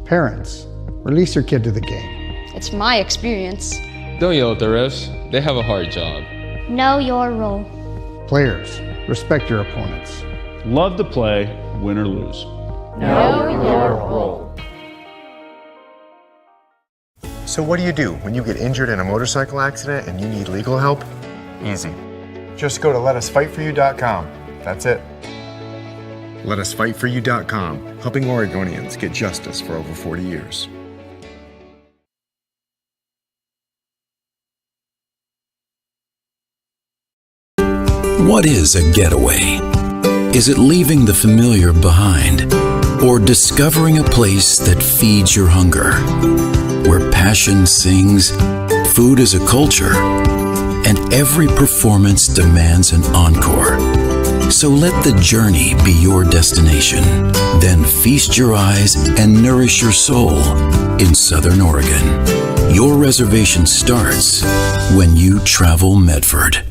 [SPEAKER 22] Parents, release your kid to the game.
[SPEAKER 20] It's my experience.
[SPEAKER 21] Don't yell at the refs. They have a hard job.
[SPEAKER 20] Know your role.
[SPEAKER 22] Players, respect your opponents.
[SPEAKER 16] Love to play, win or lose.
[SPEAKER 20] Know your role.
[SPEAKER 3] So what do you do when you get injured in a motorcycle accident and you need legal help? Easy. Just go to letusfightforyou.com. That's it. Letusfightforyou.com, helping Oregonians get justice for over 40 years.
[SPEAKER 10] What is a getaway? Is it leaving the familiar behind? Or discovering a place that feeds your hunger? Where passion sings, food is a culture, and every performance demands an encore. So let the journey be your destination. Then feast your eyes and nourish your soul in Southern Oregon. Your reservation starts when you travel Medford.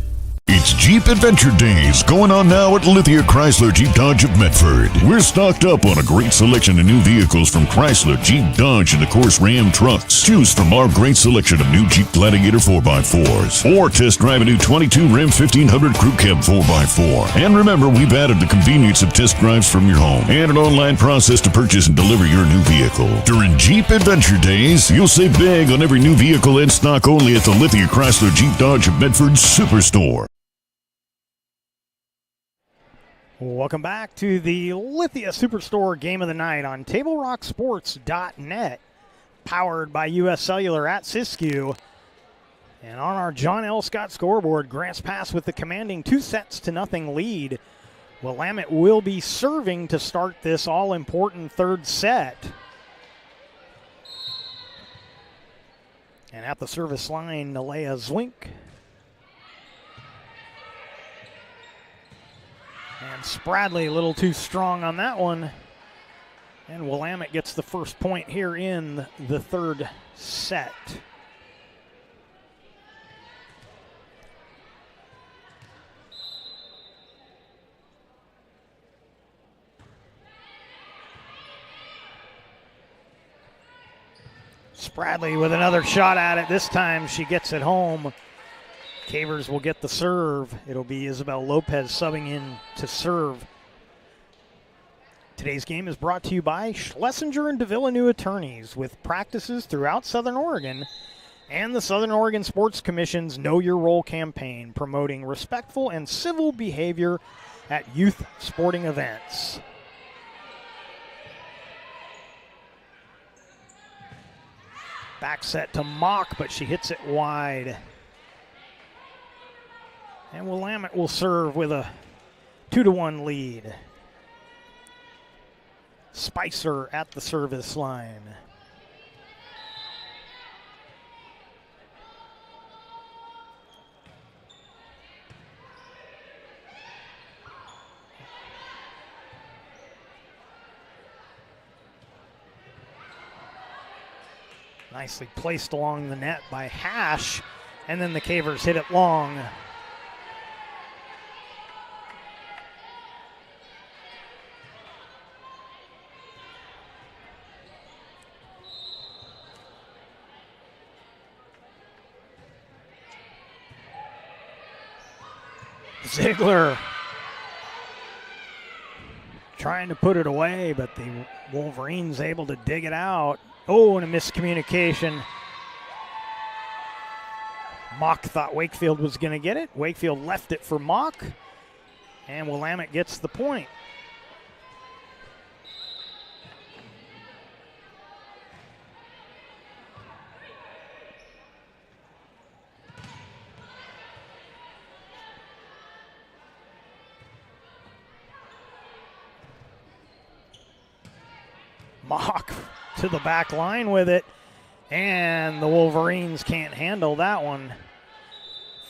[SPEAKER 4] It's Jeep Adventure Days going on now at Lithia Chrysler Jeep Dodge of Medford. We're stocked up on a great selection of new vehicles from Chrysler, Jeep, Dodge, and of course Ram trucks. Choose from our great selection of new Jeep Gladiator 4x4s or test drive a new 22 Ram 1500 Crew Cab 4x4. And remember, we've added the convenience of test drives from your home and an online process to purchase and deliver your new vehicle. During Jeep Adventure Days, you'll save big on every new vehicle in stock only at the Lithia Chrysler Jeep Dodge of Medford Superstore.
[SPEAKER 1] Welcome back to the Lithia Superstore Game of the Night on TableRockSports.net, powered by U.S. Cellular at Siskiyou. And on our John L. Scott scoreboard, Grants Pass with the commanding 2-0 lead. Willamette will be serving to start this all-important third set. And at the service line, Nalea Zwink. And Spradley a little too strong on that one. And Willamette gets the first point here in the third set. Spradley with another shot at it. This time she gets it home. Cavers will get the serve. It'll be Isabel Lopez subbing in to serve. Today's game is brought to you by Schlesinger and DeVilleneuve Attorneys, with practices throughout Southern Oregon and the Southern Oregon Sports Commission's Know Your Role campaign, promoting respectful and civil behavior at youth sporting events. Back set to Mock, but she hits it wide. And Willamette will serve with a 2-1 lead. Spicer at the service line. Nicely placed along the net by Hash, and then the Cavers hit it long. Ziegler trying to put it away, but the Wolverines able to dig it out. Oh, and a miscommunication. Mock thought Wakefield was going to get it. Wakefield left it for Mock, and Willamette gets the point. Mock to the back line with it, and the Wolverines can't handle that one.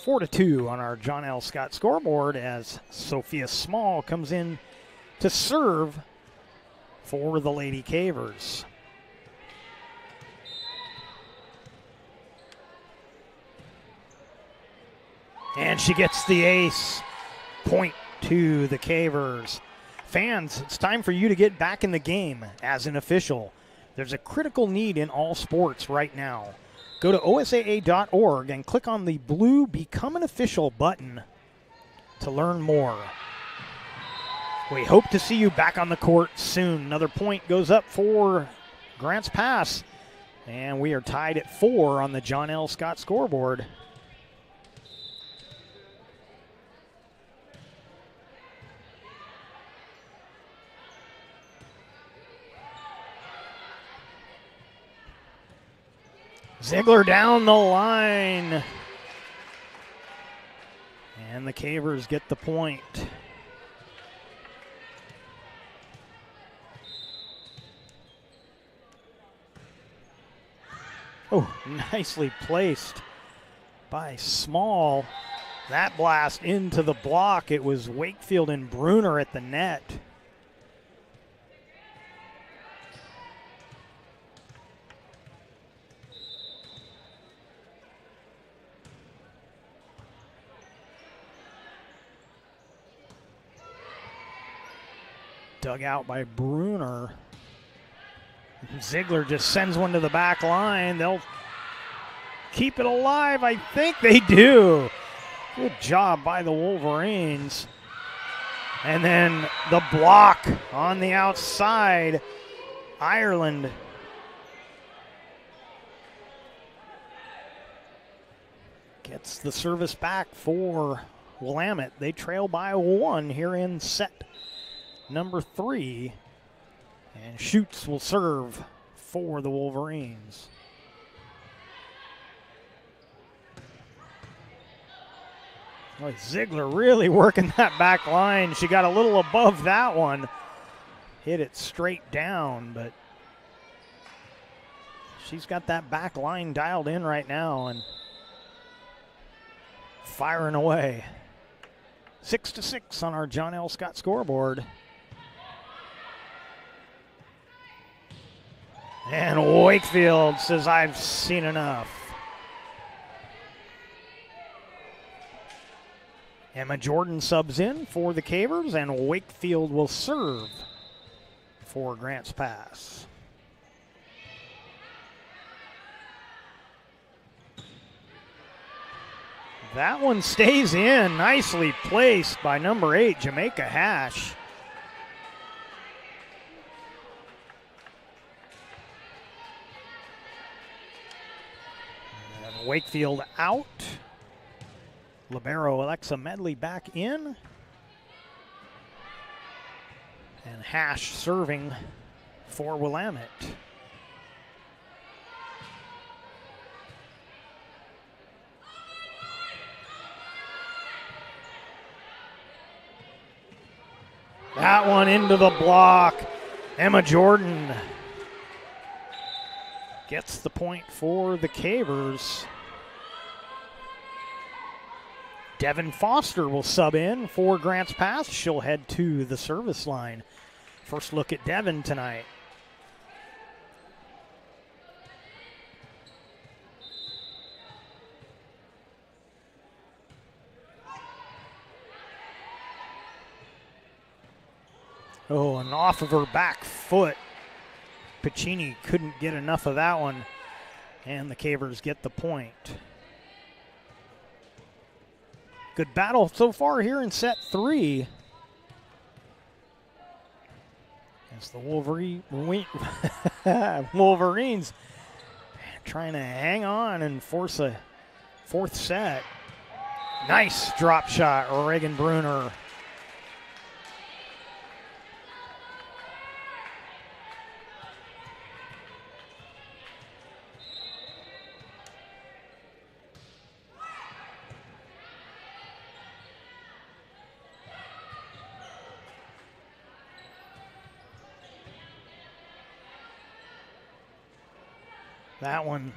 [SPEAKER 1] 4-2 on our John L. Scott scoreboard as Sophia Small comes in to serve for the Lady Cavers. And she gets the ace. Point to the Cavers. Fans, it's time for you to get back in the game as an official. There's a critical need in all sports right now. Go to osaa.org and click on the blue Become an Official button to learn more. We hope to see you back on the court soon. Another point goes up for Grants Pass, and we are tied at 4 on the John L. Scott scoreboard. Ziegler down the line. And the Cavers get the point. Oh, nicely placed by Small. That blast into the block. It was Wakefield and Bruner at the net. Dug out by Bruner. Ziegler just sends one to the back line. They'll keep it alive. I think they do. Good job by the Wolverines. And then the block on the outside. Ireland gets the service back for Willamette. They trail by 1 here in set number 3. And Schutz will serve for the Wolverines. Boy, Ziegler really working that back line. She got a little above that one. Hit it straight down, but she's got that back line dialed in right now and firing away. 6-6 on our John L. Scott scoreboard. And Wakefield says, I've seen enough. Emma Jordan subs in for the Cavers, and Wakefield will serve for Grants Pass. That one stays in, nicely placed by number 8, Jamaica Hash. And Wakefield out. Libero Alexa Medley back in. And Hash serving for Willamette. That one into the block. Emma Jordan gets the point for the Cavers. Devin Foster will sub in for Grants Pass. She'll head to the service line. First look at Devin tonight. Oh, and off of her back foot. Piccini couldn't get enough of that one. And the Cavers get the point. Good battle so far here in set 3. As the Wolverines trying to hang on and force a 4th set. Nice drop shot, Reagan Bruner. That one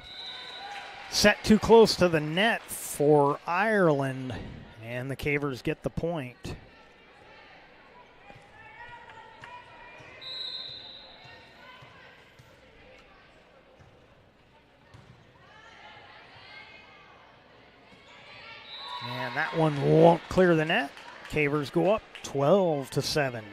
[SPEAKER 1] set too close to the net for Ireland, and the Cavers get the point. And that one won't clear the net. Cavers go up 12-7.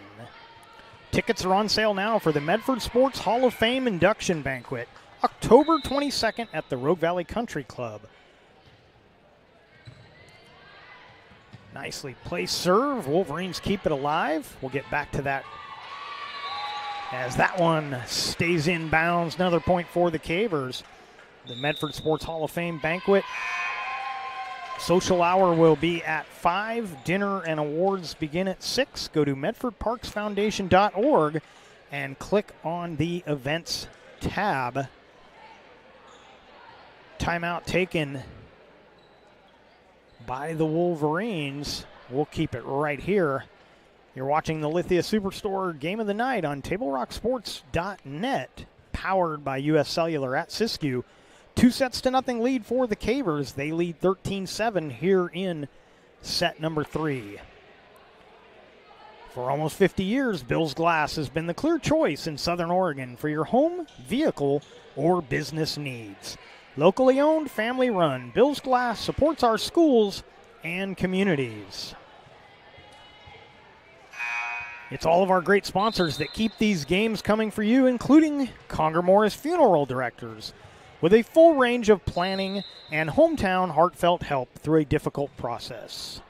[SPEAKER 1] Tickets are on sale now for the Medford Sports Hall of Fame induction banquet, October 22nd at the Rogue Valley Country Club. Nicely placed serve. Wolverines keep it alive. We'll get back to that as that one stays in bounds. Another point for the Cavers. The Medford Sports Hall of Fame banquet. Social hour will be at 5. Dinner and awards begin at 6. Go to medfordparksfoundation.org and click on the events tab. Timeout taken by the Wolverines. We'll keep it right here. You're watching the Lithia Superstore Game of the Night on TableRockSports.net, powered by US Cellular at Siskiyou. 2-0 lead for the Cavers. They lead 13-7 here in set number 3. For almost 50 years, Bill's Glass has been the clear choice in Southern Oregon for your home, vehicle, or business needs. Locally owned, family run, Bill's Glass supports our schools and communities. It's all of our great sponsors that keep these games coming for you, including Conger Morris Funeral Directors, with a full range of planning and hometown heartfelt help through a difficult process.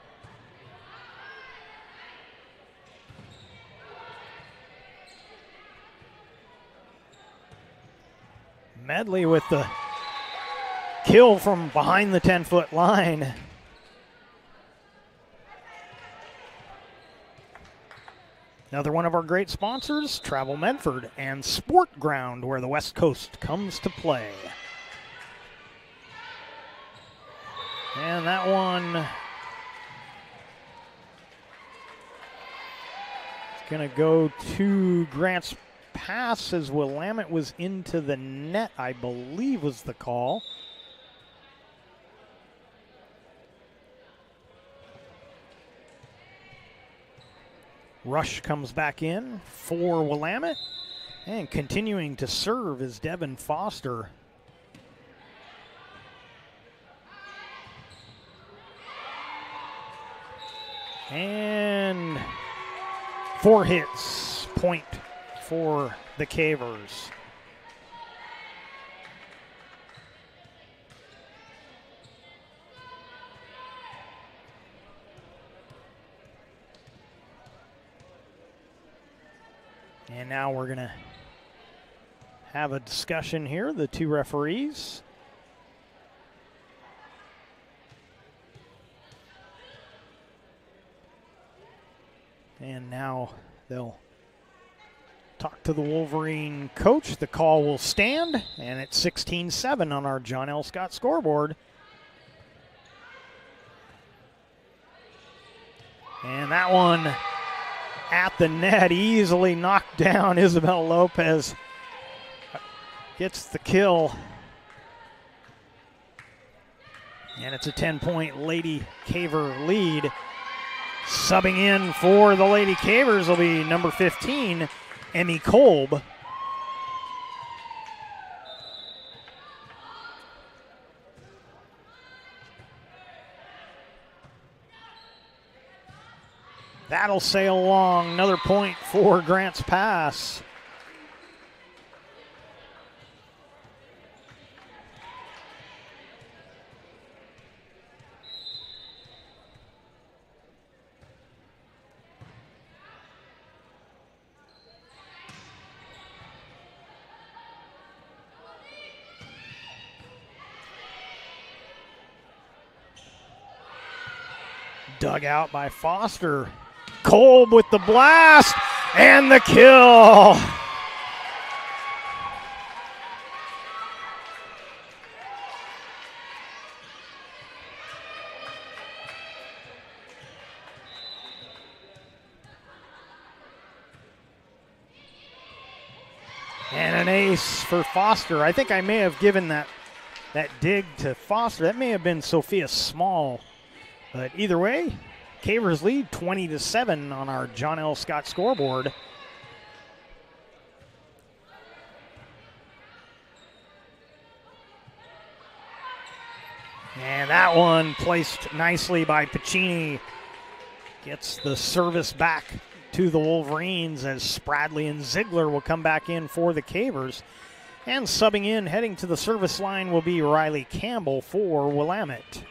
[SPEAKER 1] Medley with the kill from behind the 10-foot line. Another one of our great sponsors, Travel Medford and Sport Ground, where the West Coast comes to play. And that one is going to go to Grant's pass as Willamette was into the net, I believe was the call. Rush comes back in for Willamette, and continuing to serve is Devin Foster. And 4 hits, point for the Cavers. And now we're going to have a discussion here, the two referees. And now they'll talk to the Wolverine coach. The call will stand, and it's 16-7 on our John L. Scott scoreboard. And that one at the net, easily knocked down. Isabel Lopez gets the kill. And it's a 10-point Lady Caver lead. Subbing in for the Lady Cavers will be number 15, Emmy Kolb. That'll sail along. Another point for Grant's Pass. Dug out by Foster. Kolb with the blast and the kill. And an ace for Foster. I think I may have given that dig to Foster. That may have been Sophia Small. But either way, Cavers lead 20-7 on our John L. Scott scoreboard. And that one placed nicely by Piccini. Gets the service back to the Wolverines as Spradley and Ziegler will come back in for the Cavers. And subbing in, heading to the service line, will be Riley Campbell for Willamette.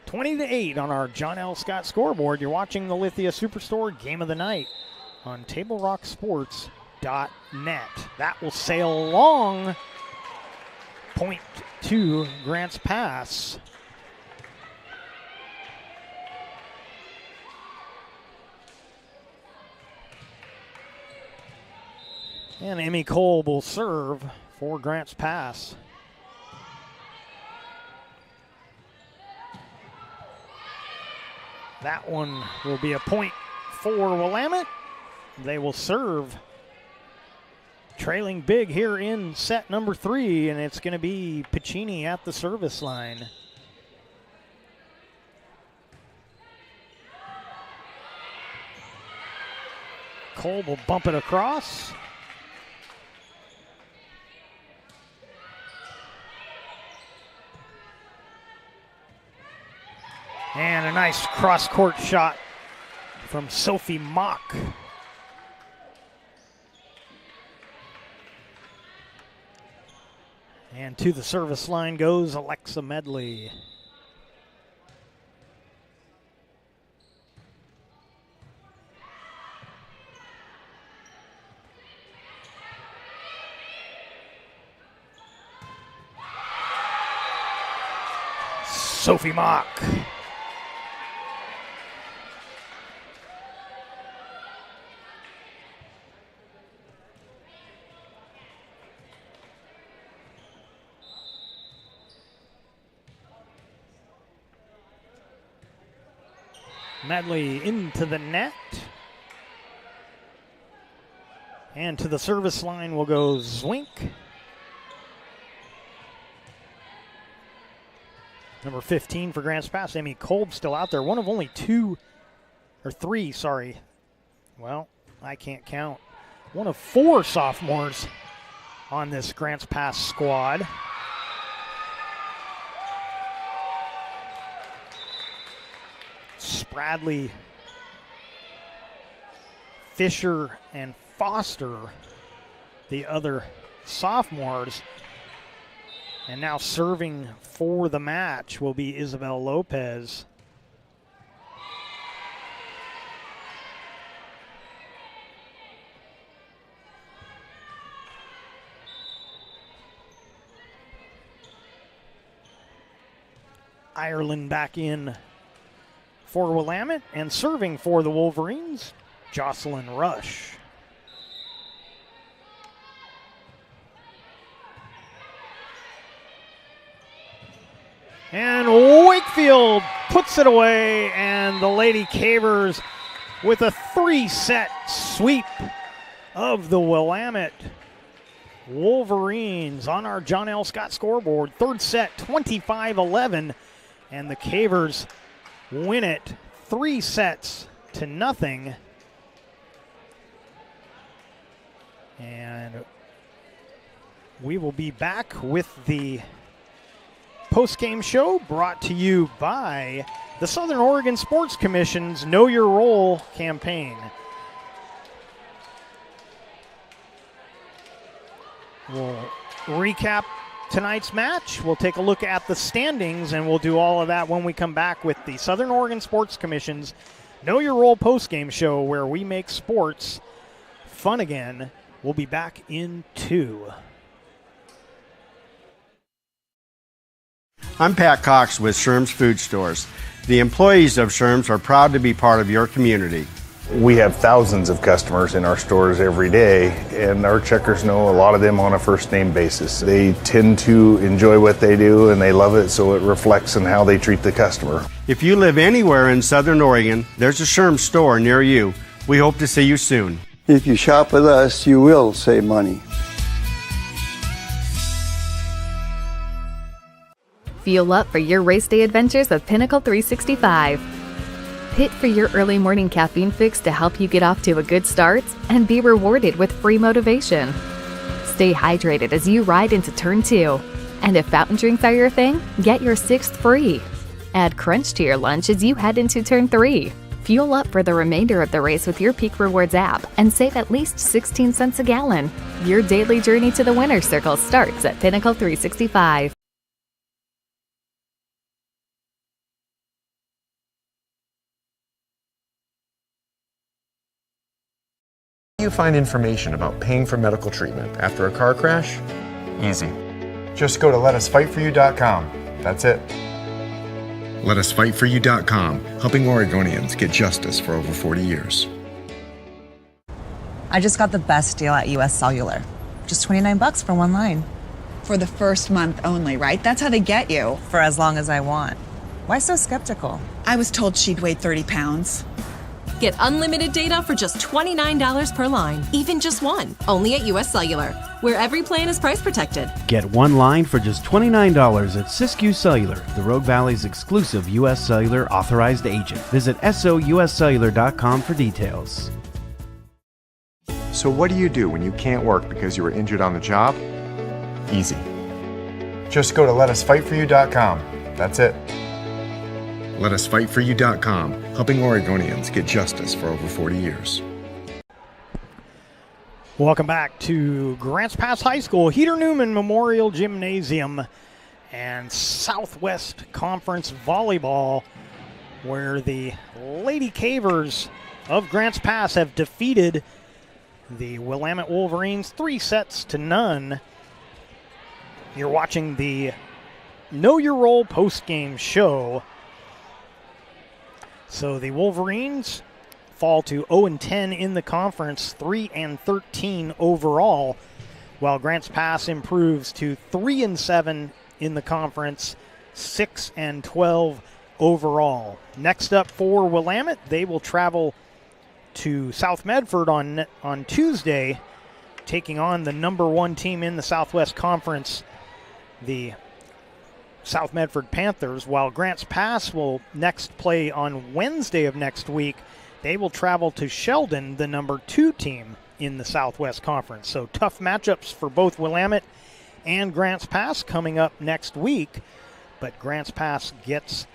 [SPEAKER 1] 20-8 on our John L. Scott scoreboard. You're watching the Lithia Superstore Game of the Night on TableRockSports.net. That will sail along point to Grants Pass. And Emmy Kolb will serve for Grants Pass. That one will be a point for Willamette. They will serve trailing big here in set number 3, and it's going to be Piccini at the service line. Kolb will bump it across. And a nice cross-court shot from Sophie Mock. And to the service line goes Alexa Medley. Sophie Mock. Medley into the net. And to the service line will go Zwink. Number 15 for Grants Pass, Emmy Kolb still out there. One of only three, sorry. Well, I can't count. One of 4 sophomores on this Grants Pass squad. Spradley, Fisher, and Foster, the other sophomores. And now serving for the match will be Isabel Lopez. Ireland back in for Willamette, and serving for the Wolverines, Jocelyn Rush. And Wakefield puts it away, and the Lady Cavers with a 3-set sweep of the Willamette Wolverines on our John L. Scott scoreboard. Third set, 25-11, and the Cavers win it 3-0. And we will be back with the post-game show brought to you by the Southern Oregon Sports Commission's Know Your Role campaign. We'll recap tonight's match. We'll take a look at the standings, and we'll do all of that when we come back with the Southern Oregon Sports Commission's Know Your Role post-game show, where we make sports fun again. We'll be back in 2.
[SPEAKER 2] I'm Pat Cox with Sherm's Food Stores. The employees of Sherm's are proud to be part of your community.
[SPEAKER 5] We have thousands of customers in our stores every day, and our checkers know a lot of them on a first name basis. They tend to enjoy what they do and they love it, so it reflects in how they treat the customer.
[SPEAKER 2] If you live anywhere in Southern Oregon, there's a Sherm's store near you. We hope to see you soon.
[SPEAKER 23] If you shop with us, you will save money.
[SPEAKER 12] Fuel up for your race day adventures with Pinnacle 365. Hit for your early morning caffeine fix to help you get off to a good start and be rewarded with free motivation. Stay hydrated as you ride into Turn 2 And if fountain drinks are your thing, get your 6th free. Add Crunch to your lunch as you head into turn 3. Fuel up for the remainder of the race with your Peak Rewards app and save at least 16 cents a gallon. Your daily journey to the winner's circle starts at Pinnacle 365.
[SPEAKER 3] You find information about paying for medical treatment after a car crash? Easy. Just go to letusfightforyou.com. That's it. Letusfightforyou.com, helping Oregonians get justice for over 40 years.
[SPEAKER 6] I just got the best deal at US Cellular. Just $29 for one line.
[SPEAKER 7] For the first month only, right? That's how they get you.
[SPEAKER 6] For as long as I want. Why so skeptical?
[SPEAKER 7] I was told she'd weigh 30 pounds.
[SPEAKER 8] Get unlimited data for just $29 per line, even just one, only at US Cellular, where every plan is price protected.
[SPEAKER 24] Get one line for just $29 at Siskiyou Cellular, the Rogue Valley's exclusive US Cellular authorized agent. Visit souscellular.com for details.
[SPEAKER 3] So what do you do when you can't work because you were injured on the job? Easy. Just go to letusfightforyou.com. That's it. Letusfightforyou.com, helping Oregonians get justice for over 40 years.
[SPEAKER 1] Welcome back to Grants Pass High School, Heater Newman Memorial Gymnasium, and Southwest Conference Volleyball, where the Lady Cavers of Grants Pass have defeated the Willamette Wolverines 3-0. You're watching the Know Your Role post-game show. So the Wolverines fall to 0-10 in the conference, 3-13 overall, while Grants Pass improves to 3-7 in the conference, 6-12 overall. Next up for Willamette, they will travel to South Medford on Tuesday, taking on the number 1 team in the Southwest Conference, the South Medford Panthers, while Grants Pass will next play on Wednesday of next week. They will travel to Sheldon, the number 2 team in the Southwest Conference. So tough matchups for both Willamette and Grants Pass coming up next week, but Grants Pass gets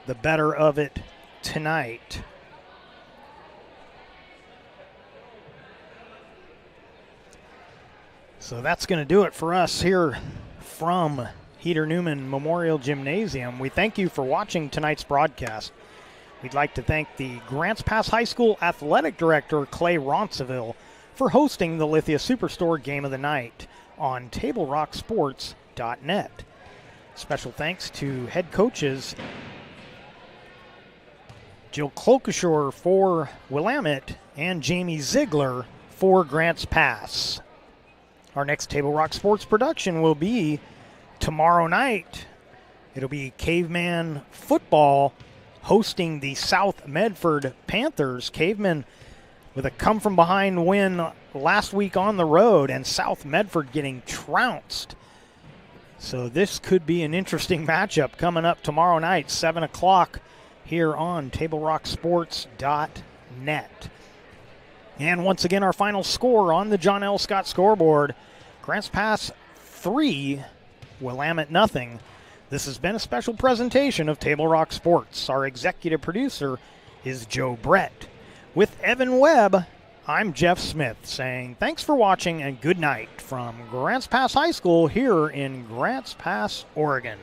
[SPEAKER 1] the better of it tonight. So that's going to do it for us here from Heater Newman Memorial Gymnasium. We thank you for watching tonight's broadcast. We'd like to thank the Grants Pass High School Athletic Director Clay Ronceville for hosting the Lithia Superstore Game of the Night on TableRockSports.net. Special thanks to head coaches Jill Cloakashore for Willamette and Jamie Ziegler for Grants Pass. Our next Table Rock Sports production will be tomorrow night. It'll be Caveman football hosting the South Medford Panthers. Caveman with a come-from-behind win last week on the road, and South Medford getting trounced. So this could be an interesting matchup coming up tomorrow night, 7 o'clock here on TableRockSports.net. And once again, our final score on the John L. Scott scoreboard, Grants Pass 3, Willamette nothing. This has been a special presentation of Table Rock Sports. Our executive producer is Joe Brett. With Evan Webb, I'm Jeff Smith saying thanks for watching and good night from Grants Pass High School here in Grants Pass, Oregon.